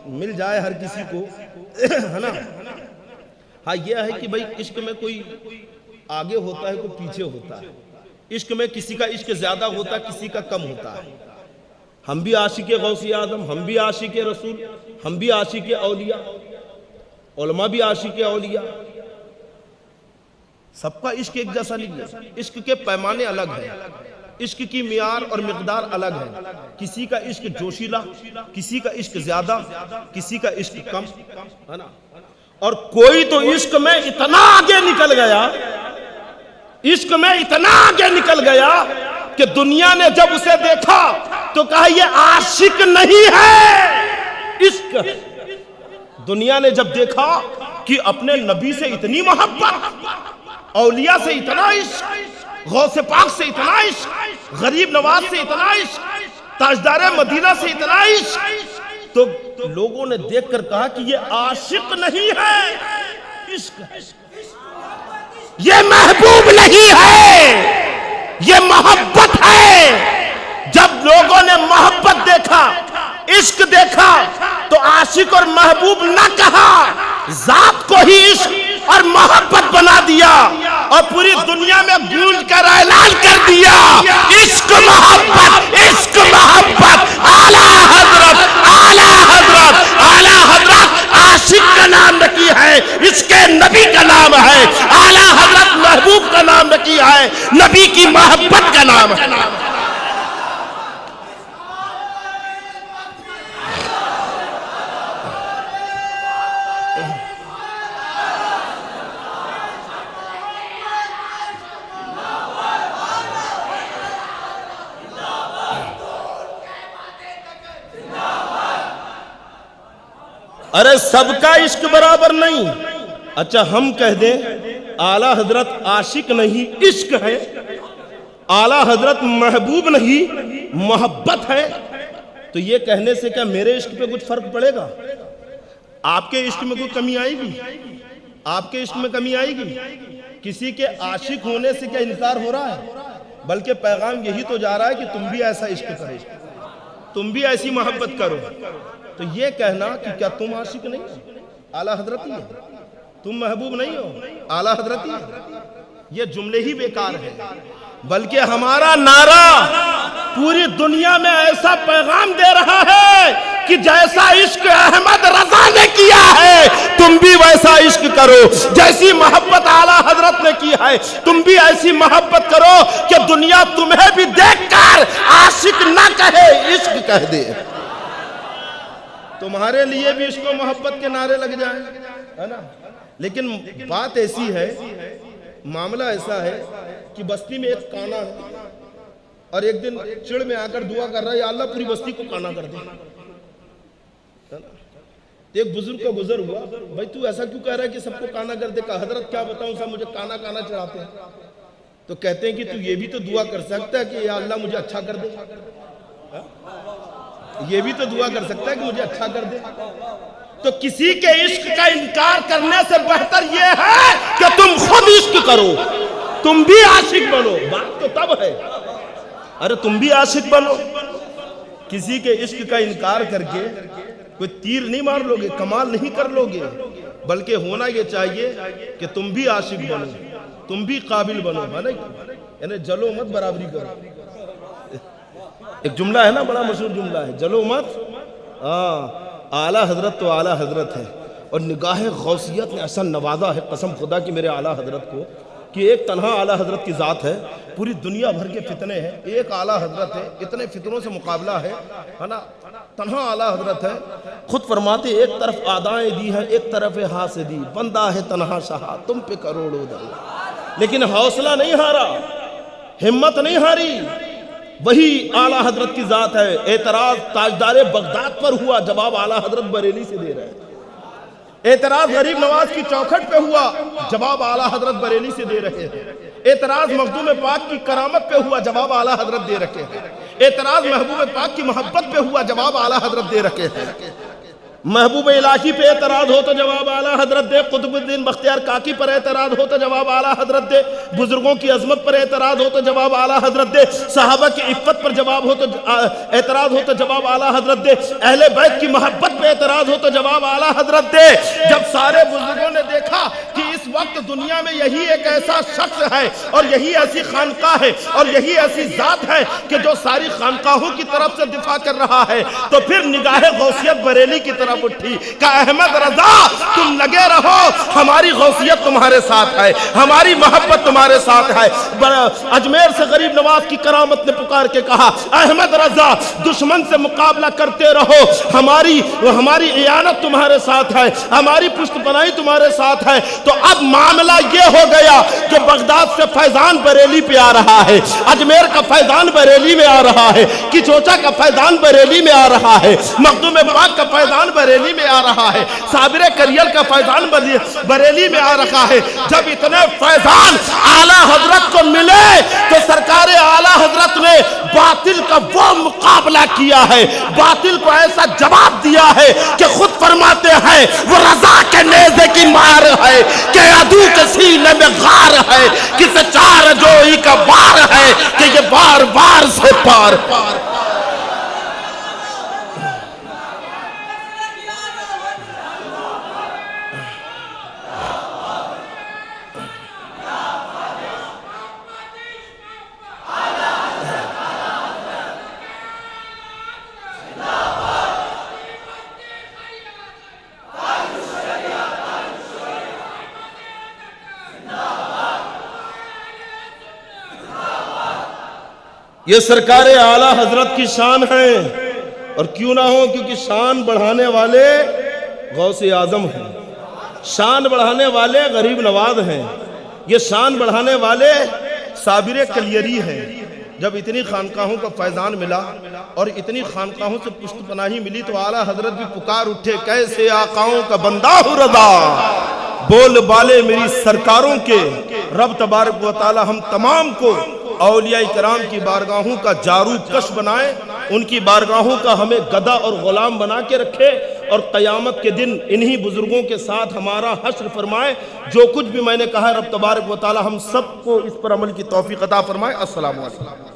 مل جائے ہر کسی کو، ہے نا؟ ہاں یہ ہے کہ بھائی عشق میں کوئی آگے ہوتا ہے، کوئی پیچھے ہوتا ہے، عشق میں کسی کا عشق زیادہ ہوتا ہے، کسی کا کم ہوتا ہے۔ ہم بھی عاشق غوث اعظم، ہم بھی عاشق رسول، ہم بھی عاشق اولیاء، علماء بھی عاشق اولیاء، سب کا عشق ایک جیسا نہیں ہے، عشق کے پیمانے الگ ہیں، عشق کی معیار اور مقدار الگ ہے، کسی کا عشق جوشیلا، کسی کا عشق زیادہ، کسی کا عشق کم، ہے نا؟ اور کوئی تو عشق میں اتنا آگے نکل گیا، عشق میں اتنا آگے نکل گیا کہ دنیا نے جب اسے دیکھا تو کہا یہ عاشق نہیں ہے، عشق ہے۔ دنیا نے جب دیکھا کہ اپنے نبی سے اتنی محبت، اولیاء سے اتنا عشق، غوث پاک سے اتنا عشق، غریب نواز سے اتنا عشق، تاجدار مدینہ سے اتنا عشق، تو لوگوں نے دیکھ کر کہا کہ یہ عاشق نہیں ہے، عشق ہے، یہ محبوب نہیں ہے، یہ محبت ہے۔ جب لوگوں نے محبت دیکھا، عشق دیکھا، تو عاشق اور محبوب نہ کہا، ذات کو ہی عشق اور محبت بنا دیا، اور پوری دنیا میں گونج کر اعلان کر دیا، عشق محبت، عشق محبت، اعلیٰ حضرت، اعلیٰ حضرت، اعلیٰ حضرت عاشق کا نام رکھی ہے، عشق نبی کا نام ہے، اعلیٰ حضرت محبوب کا نام رکھی ہے، نبی کی محبت کا نام ہے۔ ارے سب کا عشق برابر نہیں، اچھا ہم کہہ دیں اعلیٰ حضرت عاشق نہیں عشق ہے، اعلیٰ حضرت محبوب نہیں محبت ہے، تو یہ کہنے سے کیا میرے عشق پہ کچھ فرق پڑے گا؟ آپ کے عشق میں کوئی کمی آئے گی؟ آپ کے عشق میں کمی آئے گی؟ کسی کے عاشق ہونے سے کیا انکار ہو رہا ہے؟ بلکہ پیغام یہی تو جا رہا ہے کہ تم بھی ایسا عشق کرو، تم بھی ایسی محبت کرو۔ تو یہ کہنا کہ کیا تم عاشق نہیں ہو، اعلیٰ حضرت ہی ہے، تم محبوب نہیں ہو، اعلیٰ حضرت ہی ہے، یہ جملے ہی بیکار ہیں۔ بلکہ ہمارا نعرہ پوری دنیا میں ایسا پیغام دے رہا ہے کہ جیسا عشق احمد رضا نے کیا ہے تم بھی ویسا عشق کرو، جیسی محبت اعلیٰ حضرت نے کی ہے تم بھی ایسی محبت کرو کہ دنیا تمہیں بھی دیکھ کر عاشق نہ کہے، عشق کہہ دے۔ تمہارے لیے بھی عشق و محبت کے نعرے لگ جائیں، ہے نا؟ لیکن بات ایسی ہے، معاملہ ایسا ہے کہ بستی میں ایک کانا ہے اور ایک دن چڑ میں آ کر دعا کر رہا ہے یا اللہ پوری بستی کو کانا کر دے، تو ایک بزرگ کا گزر ہوا، بھائی تو ایسا کیوں کہہ رہا ہے کہ سب کو کانا کر دے؟ کہا حضرت کیا بتاؤں، سب مجھے کانا کانا چڑھاتے ہیں۔ تو کہتے ہیں کہ تو یہ بھی تو دعا کر سکتا ہے کہ یا اللہ مجھے اچھا کر دے، یہ بھی تو دعا کر سکتا ہے کہ مجھے اچھا کر دے۔ تو کسی کے عشق کا انکار کرنے سے بہتر یہ ہے کہ تم خود عشق کرو، تم بھی عاشق بنو۔ بات تو تب ہے، ارے تم بھی عاشق بنو۔ کسی کے عشق کا انکار کر کے کوئی تیر نہیں مار لو گے، کمال نہیں کر لو گے، بلکہ ہونا یہ چاہیے کہ تم بھی عاشق بنو، تم بھی قابل بنو، ہے نا؟ یعنی جلو مت، برابری کرو۔ ایک جملہ ہے نا، بڑا مشہور جملہ ہے، جلو مت۔ اعلیٰ حضرت تو اعلیٰ حضرت ہے، اور نگاہ غوثیت نے ایسا نوازا ہے قسم خدا کی میرے اعلیٰ حضرت کو، کہ ایک تنہا اعلیٰ حضرت کی ذات ہے، پوری دنیا بھر کے فتنے ہیں، ایک اعلیٰ حضرت ہے، اتنے فتنوں سے مقابلہ ہے نا، تنہا اعلیٰ حضرت ہے۔ خود فرماتے ایک طرف آدائیں دی ہیں، ایک طرف حاسدی، بندہ ہے تنہا شاہ تم پہ کروڑوں دل، لیکن حوصلہ نہیں ہارا، ہمت نہیں ہاری۔ وہی اعلیٰ حضرت کی ذات ہے۔ اعتراض تاجدار بغداد پر ہوا، جواب اعلیٰ حضرت بریلی سے دے رہے ہیں۔ اعتراض غریب نواز کی چوکھٹ پہ ہوا، جواب اعلیٰ حضرت بریلی سے دے رہے ہیں۔ اعتراض مخدوم پاک کی کرامت پہ ہوا، جواب اعلیٰ حضرت دے رکھے ہیں۔ اعتراض محبوب پاک کی محبت پہ ہوا، جواب اعلیٰ حضرت دے رکھے ہیں۔ محبوب الہی پہ اعتراض ہو تو جواب اعلیٰ حضرت دے، قطب الدین بختیار کاکی پر اعتراض ہو تو جواب اعلیٰ حضرت دے، بزرگوں کی عظمت پر اعتراض ہو تو جواب اعلیٰ حضرت دے، صحابہ کی عفت پر جواب ہو تو اعتراض ہو تو جواب اعلیٰ حضرت دے، اہل بیت کی محبت پہ اعتراض ہو تو جواب اعلیٰ حضرت دے۔ جب سارے بزرگوں نے دیکھا کہ اس وقت دنیا میں یہی ایک ایسا شخص ہے اور یہی ایسی خانقاہ ہے اور یہی ایسی ذات ہے کہ جو ساری خانقاہوں کی طرف سے دفاع کر رہا ہے، تو پھر نگاہ غوثیت بریلی کی طرف اٹھی کہ احمد رضا تم لگے رہو، ہماری غوثیت تمہارے ساتھ ہے، ہماری محبت تمہارے ساتھ ہے۔ اجمیر سے غریب نواز کی کرامت نے پکار کے کہا احمد رضا دشمن سے مقابلہ کرتے رہو، ہماری اعانت تمہارے ساتھ ہے، ہماری پشت پناہی تمہارے ساتھ ہے۔ تو اب معاملہ یہ ہو گیا کہ بغداد سے فیضان بریلی پہ آ رہا ہے، اجمیر کا فیضان بریلی میں آ رہا ہے، کچوچا کا فیضان بریلی میں آ رہا ہے، مخدوم پاک کا فیضان بریلی میں آ رہا ہے، صابر کریل کا فیضان بریلی میں آ رہا ہے۔ جب اتنے فیضان اعلیٰ حضرت کو ملے تو سرکار اعلیٰ حضرت نے باطل کا وہ مقابلہ کیا ہے، باطل کو ایسا جواب دیا ہے کہ خود فرماتے ہیں وہ رضا کے نیزے کی مار ہے کہ عدو کے سینے میں غار ہے، کس چار جوئی کا بار ہے کہ یہ بار بار سے پار پار۔ یہ سرکار اعلیٰ حضرت کی شان ہے، اور کیوں نہ ہو، کیونکہ شان بڑھانے والے غوث اعظم ہیں، شان بڑھانے والے غریب نواز ہیں، یہ شان بڑھانے والے صابر کلیری ہیں۔ جب اتنی خانقاہوں کا فیضان ملا اور اتنی خانقاہوں سے پشت پناہی ملی تو اعلیٰ حضرت بھی پکار اٹھے کیسے آقاؤں کا بندہ ہوں رضا، بول بالے میری سرکاروں کے، رب تبارک و تعالی ہم تمام کو اولیاء کرام کی بارگاہوں کا جارو کش بنائے، ان کی بارگاہوں کا ہمیں گدا اور غلام بنا کے رکھے، اور قیامت کے دن انہی بزرگوں کے ساتھ ہمارا حشر فرمائے۔ جو کچھ بھی میں نے کہا رب تبارک و تعالی ہم سب کو اس پر عمل کی توفیق عطا فرمائے۔ السلام علیکم۔